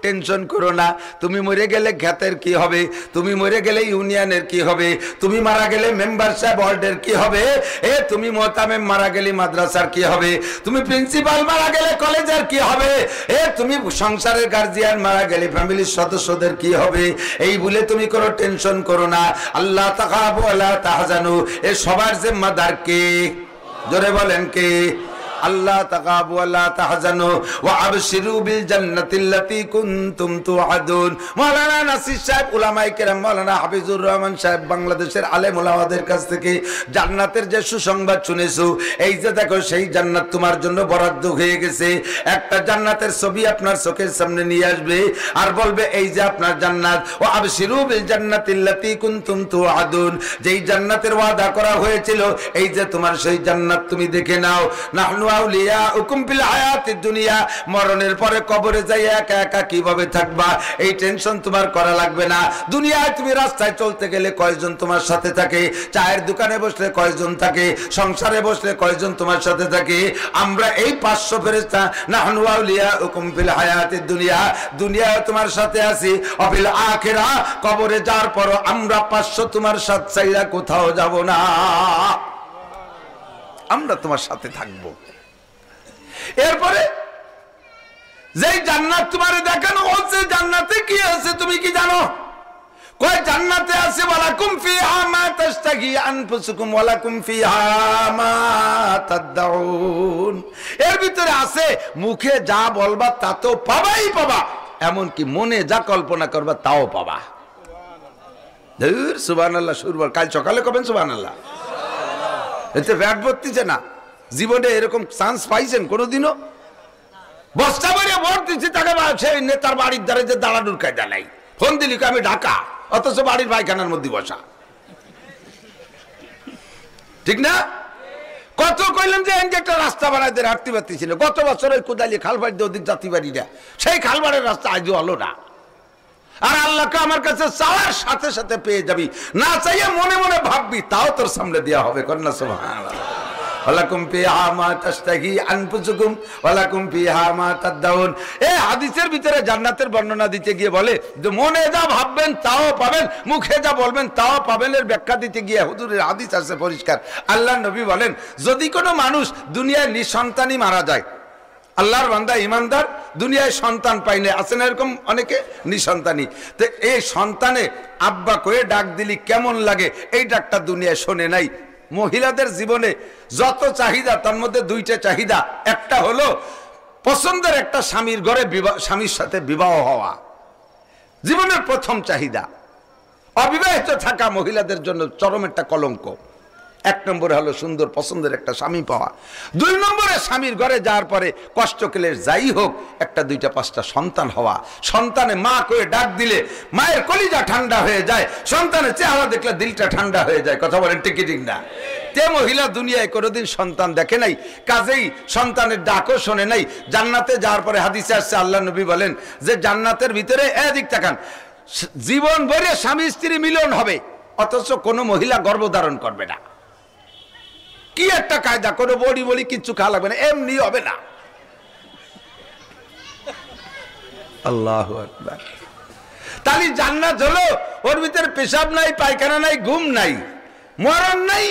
টেনশন করো না। তুমি মরে গেলে খ্যাতের কি হবে? তুমি মরে গেলে ইউনিয়নের কি হবে? তুমি মারা গেলে মেম্বার সাহেব ওয়ার্ডের কি হবে? তুমি মোহতামেম মারা গেলে মাদ্রাসার কি হবে? তুমি প্রিন্সিপাল মারা গেলে কলেজের কি হবে? তুমি সংসারের গার্জিয়ান মারা গেলে ফ্যামিলির সদস্যদের কি হবে? এই বলে তুমি কোনো টেনশন করো না। আল্লাহ তাকাবু ওয়ালা তাহজানু, সবার জিম্মাদার কে? জোরে বলেন কে? আল্লাহ তাকাবু ওয়ালা তাহজানু ওয়া আবশিরু বিল জান্নাতিল্লাতী কুনতুম তুআদুন। মাওলানা নাসির সাহেব, উলামায়ে কেরাম, মাওলানা হাফিজুর রহমান সাহেব, বাংলাদেশের আলেম ওলামাদের কাছ থেকে জান্নাতের যে সুসংবাদ শুনেছো, এই যে দেখো সেই জান্নাত তোমার জন্য বরাদ্দ হয়ে গেছে। একটা জান্নাতের ছবি আপনার চোখের সামনে নিয়ে আসবে আর বলবে এই যে আপনার জান্নাত। ওয়া আবশিরু বিল জান্নাতিল্লাতী কুনতুম তুআদুন, যেই জান্নাতের ওয়াদা করা হয়েছিল, এই যে তোমার সেই জান্নাত, তুমি দেখে নাও। নাহনু নাহনু আউলিয়াউকুম ফিল হায়াতিদ দুনিয়া, মরণের পরে কবরে যাই একা একা কিভাবে থাকবা এই টেনশন তোমার করা লাগবে না। দুনিয়ায় তুমি রাস্তায় চলতে গেলে কয়জন তোমার সাথে থাকে, চায়ের দোকানে বসলে কয়জন থাকে, সংসারে বসলে কয়জন তোমার সাথে থাকে। আমরা এই 500 ফেরেশতা নাহনু আউলিয়াউকুম ফিল হায়াতিদ দুনিয়া, দুনিয়ায় তোমার সাথে আছি, অফিল আখিরা কবরে যাওয়ার পর আমরা 500 তোমার সাথে ছাইরা কোথাও যাব না, আমরা তোমার সাথে থাকবো। এরপরে যেই জান্নাত তোমারে দেখানো হচ্ছে, জান্নাতে কি আছে তুমি কি জানো? কয় জান্নাতে আছে ওয়ালাকুম ফিহা মা তাশতাহি আনফুসুকুম ওয়ালাকুম ফিহা মা তাদউন। এর ভিতরে আছে মুখে যা বলবা তা তো পাবাই পাবা, এমন কি মনে যা কল্পনা করবা তাও পাবা। সুবহানাল্লাহ, সুরবার কাল সকালে কবেন সুবহানাল্লাহ। এতে ব্যাট ভর্তিছে না, জীবনে এরকম চান্স পাইছেন কোনোদিনও? বস্তা বাড়িয়ে ভোট দিচ্ছি তাকে, সেই নেতার বাড়ির দ্বারে যে দাঁড়ানোর কায়দা নাই, ফোন দিলি আমি ঢাকা, অথচ বাড়ির পায়খানার মধ্যে বসা, ঠিক না? কত কইলাম যে একটা রাস্তা বানাইতে হাঁটতে পারতেছিল, গত বছর ওই কোদালি খালবাড়ি দিয়ে ওদিক জাতি বাড়িটা, সেই খালবাড়ের রাস্তা আজও হলো না। আর আল্লাহকে আমার কাছে চাওয়ার সাথে সাথে পেয়ে যাবি, না চাইয়ে মনে মনে ভাববি তাও তোর সামনে দেওয়া হবে। কন্যা সুবহানাল্লাহ। ওয়ালাকুম ফিহা মা তাশতাহি আনফুসুকুম ওয়ালাকুম ফিহা মা তাদউন। এই হাদিসের ভিতরে জান্নাতের বর্ণনা দিতে গিয়ে বলে যে মনে যা ভাববেন তাও পাবেন, মুখে যা বলবেন তাও পাবেন। এর ব্যাখ্যা দিতে গিয়ে হুজুরের হাদিস আছে পরিষ্কার। আল্লাহর নবী বলেন যদি কোনো মানুষ দুনিয়ায় নিঃসন্তানই মারা যায়, আল্লাহর বান্দা ইমানদার দুনিয়ায় সন্তান পাই না, আছে না এরকম অনেকে নিঃসন্তানী, তো এই সন্তানে আব্বা কয়ে ডাক দিলি কেমন লাগে, এই ডাকটা দুনিয়ায় শোনে নাই। মহিলাদের জীবনে যত চাহিদা তার মধ্যে 2টা চাহিদা, একটা হলো পছন্দের একটা স্বামীর ঘরে স্বামীর সাথে বিবাহ হওয়া, জীবনের প্রথম চাহিদা। অবিবাহিত থাকা মহিলাদের জন্য চরম একটা কলঙ্ক। 1 নম্বরে হলো সুন্দর পছন্দের একটা স্বামী পাওয়া, 2 নম্বরে স্বামীর ঘরে যাওয়ার পরে কষ্ট কেলের যাই হোক 1টা 2টা 5টা সন্তান হওয়া। সন্তানে মা করে ডাক দিলে মায়ের কলিজা ঠান্ডা হয়ে যায়, সন্তানের চেহারা দেখলে দিলটা ঠান্ডা হয়ে যায়। কথা বলেন ঠিক ঠিক না? তে মহিলা দুনিয়ায় কোনোদিন সন্তান দেখে নাই, কাজেই সন্তানের ডাকও শোনে নাই। জান্নাতে যাওয়ার পরে হাদিসে আসছে আল্লাহ নবী বলেন যে জান্নাতের ভিতরে এদিক তাকান, জীবন ভরে স্বামী স্ত্রী মিলন হবে, অথচ কোনো মহিলা গর্ভধারণ করবে না। কি একটা কায়দা, কোনো বড়ি বড়ি কিচ্ছু খাওয়া লাগবে না, এমনি হবে না। আল্লাহু আকবার। তাহলে জান্নাত হলো ওর ভিতরে পেশাব নাই, পায়খানা নাই, ঘুম নাই, মরণ নাই,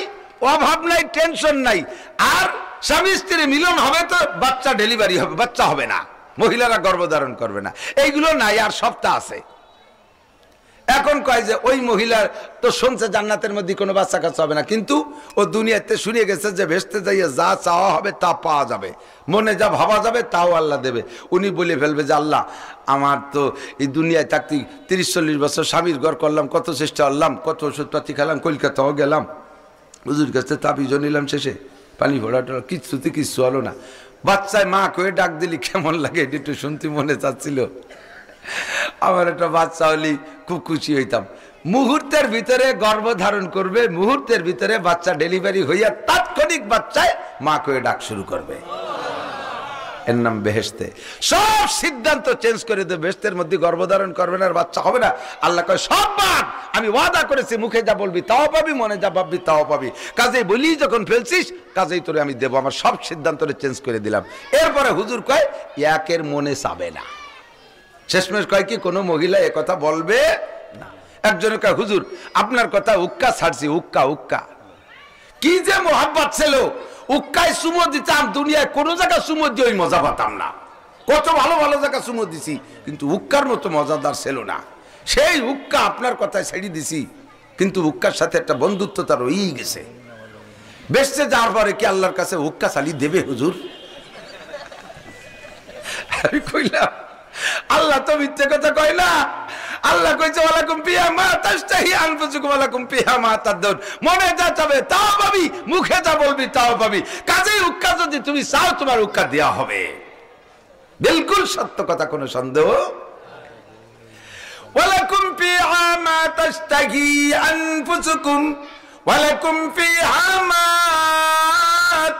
অভাব নাই, টেনশন নাই। আর স্বামী স্ত্রী মিলন হবে তো বাচ্চা ডেলিভারি হবে, বাচ্চা হবে না, মহিলারা গর্ভধারণ করবে না, এইগুলো নাই। আর সবটা আছে। এখন কয় যে ওই মহিলার তো শুনছে জান্নাতের মধ্যে কোনো বাচ্চা কাচ্চা হবে না, কিন্তু ও দুনিয়াতে শুনিয়ে গেছে যে ভেস্তে যাইয়ে যা চাওয়া হবে তা পাওয়া যাবে, মনে যা ভাবা যাবে তাও আল্লাহ দেবে। উনি বলে ফেলবে যে আল্লাহ আমার তো এই দুনিয়ায় থাকতে 30-40 বছর স্বামীর ঘর করলাম, কত চেষ্টা করলাম, কত ওষুধপাতি খেলাম, কলকাতাও গেলাম, হুজুর কাছে তাবিজও নিলাম, শেষে পানি ভরা কিচ্ছুতে কিচ্ছু হলো না। বাচ্চায় মা কয়ে ডাক দিলি কেমন লাগে এটা একটু শুনতে মনে চাচ্ছিল। আমার একটা বাচ্চা হলি খুব খুশি হইতাম। মুহূর্তের ভিতরে গর্ভধারণ করবে, মুহূর্তের ভিতরে বাচ্চা ডেলিভারি হইয়া তাৎক্ষণিক বাচ্চায় মা কয়ে ডাক শুরু করবে, এর নাম বেহেশতে। সব সিদ্ধান্ত চেঞ্জ করে দেবে, বেহেশতের মধ্যে গর্ভধারণ করবে না, আর বাচ্চা হবে না। আল্লাহ কয় সব বাদ, আমি ওয়াদা করেছি, মুখে যা বলবি তাও পাবি, মনে যা ভাববি তাও পাবি, কাজেই বলি যখন ফেলছিস কাজেই তোরে আমি দেবো, আমার সব সিদ্ধান্তটা চেঞ্জ করে দিলাম। এরপরে হুজুর কয় একের মনে চাবে না। শেষমেশ কয় কি কোনো মহিলা এ কথা বলবে না। একজনের কয় হুজুর আপনার কথা উক্কা ছাড়ছি, উক্কা উক্কা কি যে মোহাব্বত ছিল, উক্কায় সুমো দিতাম, দুনিয়ায় কোনো জায়গায় সুমো দিয়ে ওই মজা পাতাম না। কত ভালো ভালো জায়গা সুমো দিছি, কিন্তু উক্কার মতো মজাদার ছিল না। সেই উক্কা আপনার কথায় ছেড়ে দিছি, কিন্তু উক্কার সাথে একটা বন্ধুত্ব তার রয়েই গেছে। বেসতে যাওয়ার পরে কি আল্লাহর কাছে উক্কা চালি দেবে হুজুর? আমি কইলাম আল্লাহ তো মিথ্যে কথা কয় না। আল্লাহ কইছে ওয়ালাকুম ফিহা মা তাশতাহি আনফুসুকুম ওয়ালাকুম ফিহা মা তাদউন, মনে যা চাবে তাও পাবি, মুখে যা বলবি তাও পাবি। কাজেই উক্কা যদি তুমি চাও তোমার উক্কা দেয়া হবে। বিলকুল সত্য কথা, কোনো সন্দেহ। ওয়ালাকুম ফিহা মা তাশতাহি আনফুসুকুম ওয়ালাকুম ফিহা মা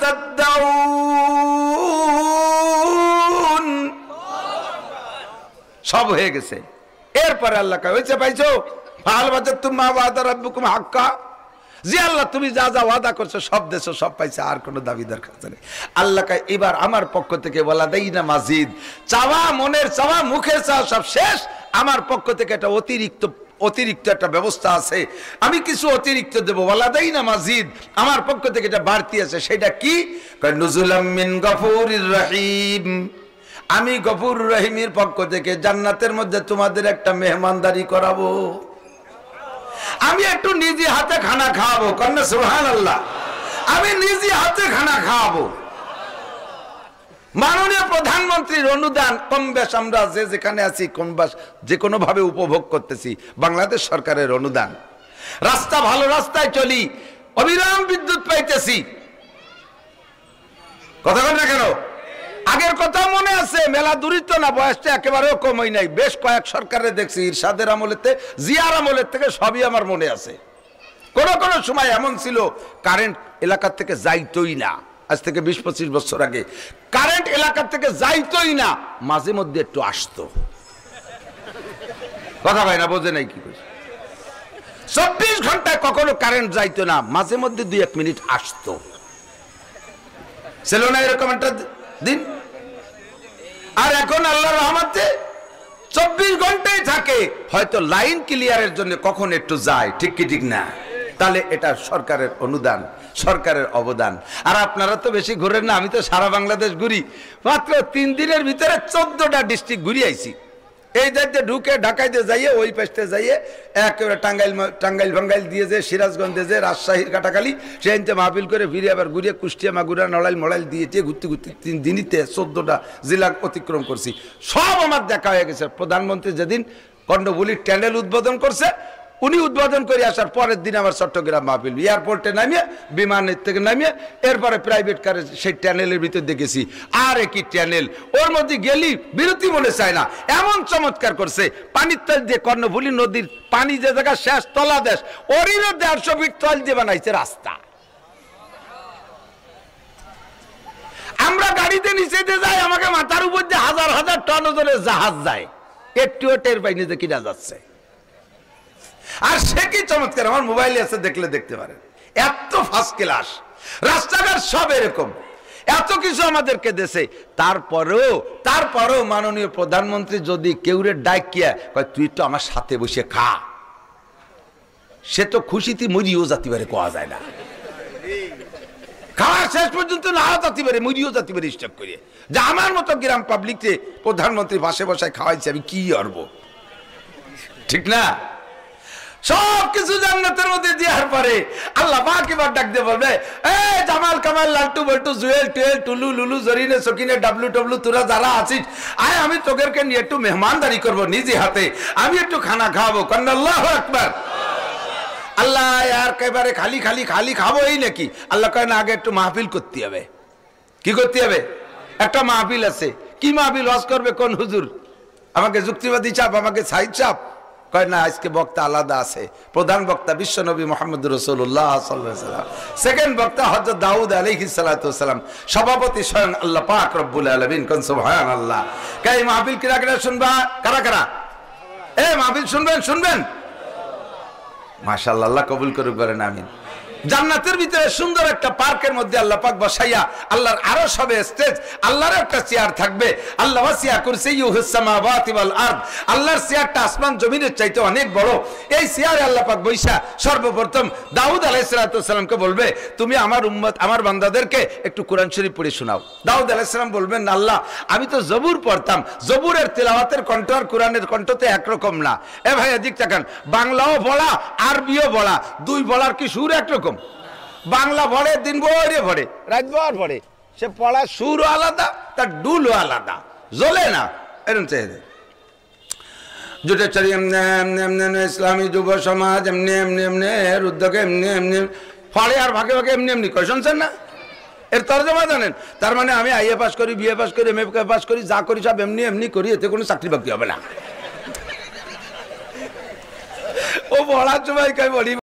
তাদউন। সব হয়ে গেছে। এরপরে আল্লাহ কয় হয়েছে পাইছো ফাল বাজাতুম মা ওয়াদা রাব্বুকুম হাক্কা, যে আল্লাহ তুমি যা যা ওয়াদা করছো সব দেশো সব পাইছে, আর কোনো দাবি দরকার নেই। আল্লাহ কয় এবার আমার পক্ষ থেকে বলা দেই না মাজিদ, চাওয়া মনের চাওয়া মুখের চাওয়া সব শেষ, আমার পক্ষ থেকে একটা অতিরিক্ত একটা ব্যবস্থা আছে, আমি কিছু অতিরিক্ত দেবো, বলা দেই না মাজিদ, আমার পক্ষ থেকে এটা বাড়তি আছে। সেটা কি? কয় নুজুলাম মিন গফুরির রহিম, আমি গফুর রহিমের পক্ষ থেকে জান্নাতের মধ্যে তোমাদের একটা মেহমানদারি করাবো, আমি একটু নিজে হাতে খানা খাওয়াবো। কন্যা সুবহানাল্লাহ, আমি নিজে হাতে খানা খাওয়াবো। মাননীয় প্রধানমন্ত্রীর অনুদান কম বেশ আমরা যে যেখানে আছি কম বেশ যে কোনো ভাবে উপভোগ করতেছি, বাংলাদেশ সরকারের অনুদান। রাস্তা ভালো রাস্তায় চলি, অবিরাম বিদ্যুৎ পাইতেছি। কথা বল না কেন? আগের কথা মনে আছে, মেলা দূরিত না, বয়সটা একেবারেও কম হয় নাই। বেশ কয়েক সরকারে দেখছি, ইরশাদের আমলেতে, জিয়ার আমলের থেকে সবই আমার মনে আছে। কোন কোন সময় এমন ছিল কারেন্ট এলাকার থেকে যাইতই না, আজ থেকে 20-25 বছর আগে কারেন্ট এলাকার থেকে যাইতই না, মাঝে মধ্যে একটু আসতো। কথা ভাই না বোঝে নাই কি করে? 24 ঘন্টায় কখনো কারেন্ট যাইতো না, মাঝে মধ্যে 2-1 মিনিট আসতো। ছিল না এরকম একটা দিন? আর এখন আল্লাহর রহমতে 24 ঘন্টায় থাকে, হয়তো লাইন ক্লিয়ারের জন্য কখন একটু যায়, ঠিক কি ঠিক না? তাহলে এটা সরকারের অনুদান, সরকারের অবদান। আর আপনারা তো বেশি ঘুরেন না, আমি তো সারা বাংলাদেশ ঘুরি, মাত্র 3 দিনের ভিতরে 14টা ডিস্ট্রিক্ট ঘুরি আইছি। এই দায়িত্বে ঢুকে ঢাকাইতে যাইয়ে, ওই পাশতে যাইয়ে একেবারে টাঙ্গাইল ভাঙ্গাইল দিয়ে যে সিরাজগঞ্জে যে রাজশাহীর কাটাকালি সেখানতে মাহফিল করে ফিরে আবার ঘুরিয়ে কুষ্টিয়া মাগুরা নড়াইল মড়াইল দিয়েছে, ঘুরতে ঘুরতে 3 দিনইতে 14টা জেলা অতিক্রম করছি। সব আমার দেখা হয়ে গেছে। প্রধানমন্ত্রী যেদিন কর্ণফুলীর ট্যানেল উদ্বোধন করছে, উনি উদ্বোধন করে আসার পরের দিন আমার চট্টগ্রাম মাহফিল, এয়ারপোর্টে নামিয়ে, বিমানের থেকে নামিয়ে, এরপরে প্রাইভেট কারে সেই ট্যানেলের ভিতর দেখেছি। আর একই ট্যানেল, ওর মধ্যে গেলি বিরতি মনে চায় না, এমন চমৎকার করছে। পানির তল দিয়ে কর্ণফুলী নদীর পানি যে জায়গা শেষ তলাদেশ, ওরিরও 150 ফিট তল দিয়ে বানাইছে রাস্তা। আমরা গাড়িতে নিচে যাই, আমাকে মাথার উপর দিয়ে 1000 টন ওজনের জাহাজ যায়, একটুও টের পাইনি যে কিনা যাচ্ছে। আর সে কি চমৎকার, আমার মোবাইলে আছে, দেখলে দেখতে পারেন, এত ফার্স্ট ক্লাস রাস্তাঘাট সব এরকম, এত কিছু আমাদেরকে দেশে। তারপরেও মাননীয় প্রধানমন্ত্রী যদি কেউরে ডাকিয়া কয় তুই তো আমার সাথে বসে খা, সে তো খুশিতে মরিও যাতে পারে, কোয়া যায় না। খাওয়ার শেষ পর্যন্ত না যাতে পারে, মরিও যাতে পারে স্টক করে, যে আমার মতো গ্রাম পাবলিককে প্রধানমন্ত্রী পাশে বসায় খাওয়াইছে, আমি কি করবো? ঠিক না? সবকিছু জান্নাতের মধ্যে দেওয়ার পরে আল্লাহ পাক এবার ডাক দিয়ে বলবে, এই জামাল কামাল লালটু বল্টু জুয়েল টুয়েল টুলু লুলু জরিনে সকিনে ডাবলু টবলু তোরা যারা আছিস, আয় আমি তোদেরকে নিয়ে একটু মেহমানদারি করব নিজে হাতে, আমি একটু খানা খাওয়াবো। কারণ আল্লাহু আকবার। আল্লাহ আর একেবারে খালি খালি খালি খাবো এই নাকি? আল্লাহ কয় না, আগে একটু মাহফিল করতে হবে। কি করতে হবে? একটা মাহফিল আছে। কি মাহফিল? ওয়াজ করবে কোন হুজুর? আমাকে যুক্তিবাদী চাপ, আমাকে সাইড চাপ? কয় না, আজকে বক্তা আলাদা আছে। প্রধান বক্তা বিশ্ব নবী মুহাম্মদ রাসূলুল্লাহ সাল্লাল্লাহু আলাইহি ওয়াসাল্লাম, সেকেন্ড বক্তা হযরত দাউদ আলাইহিস সালাতু ওয়াসালাম, সভাপতি স্বয়ং আল্লাহ পাক রব্বুল আলামিন। কোন সুবহানাল্লাহ। কাই মাহফিল কিরা কিরা শুনবা? কারা কারা? এই মাহফিল শুনবেন? মাশাআল্লাহ, আল্লাহ কবুল করুক, বলেন আমিন। জান্নাতের ভিতরে সুন্দর একটা পার্কের মধ্যে আল্লাহ পাক বসাইয়া, আল্লাহর আরশ হবে স্টেজ, আল্লাহর একটা চেয়ার থাকবে। আল্লাহ ওয়াসিয়া কুরসিয়ুহুস সামাওয়াতি ওয়াল আরদ, আল্লাহর চেয়ারটা আসমান জমিনের চাইতে অনেক বড়। এই চেয়ারে আল্লাহ পাক বৈশা সর্বপ্রথম দাউদ আলাইহিস সালাতু ওয়াসালামকে বলবে, তুমি আমার উম্মত, আমার বান্দাদেরকে একটু কোরআন শরীফ পড়ে শোনাও। দাউদ আলাইহিস সালাম বলবেন, আল্লাহ আমি তো জবুর পড়তাম, জবুরের তেলাওয়াতের কণ্ঠ আর কোরআনের কণ্ঠ তো একরকম না। এ ভাই এদিক তাকান, বাংলাও পড়া আরবিও পড়া, দুই পড়ার কি সুর একরকম? বাংলা পড়ে দিন ভরে পড়ে, রাত ভর পড়ে, সে পড়া সুরও আলাদা, তার ডুলও আলাদা, জ্বলে না। এরকম চাইছে জুটে চলি ইসলামী যুব সমাজ এমনি এমনি এমনি উদ্যোগে এমনি এমনি ফলে আর ভাগে ভাগে এমনি এমনি কয়, শুনছেন না? এর তর্জমা জানেন? তার মানে আমি আইএ পাস করি, বিএ পাস করি, এমএ পাস করি, যা করি সব এমনি এমনি করি, এতে কোনো চাকরি বাকরি হবে না। ও পড়ার সময় কয় বলি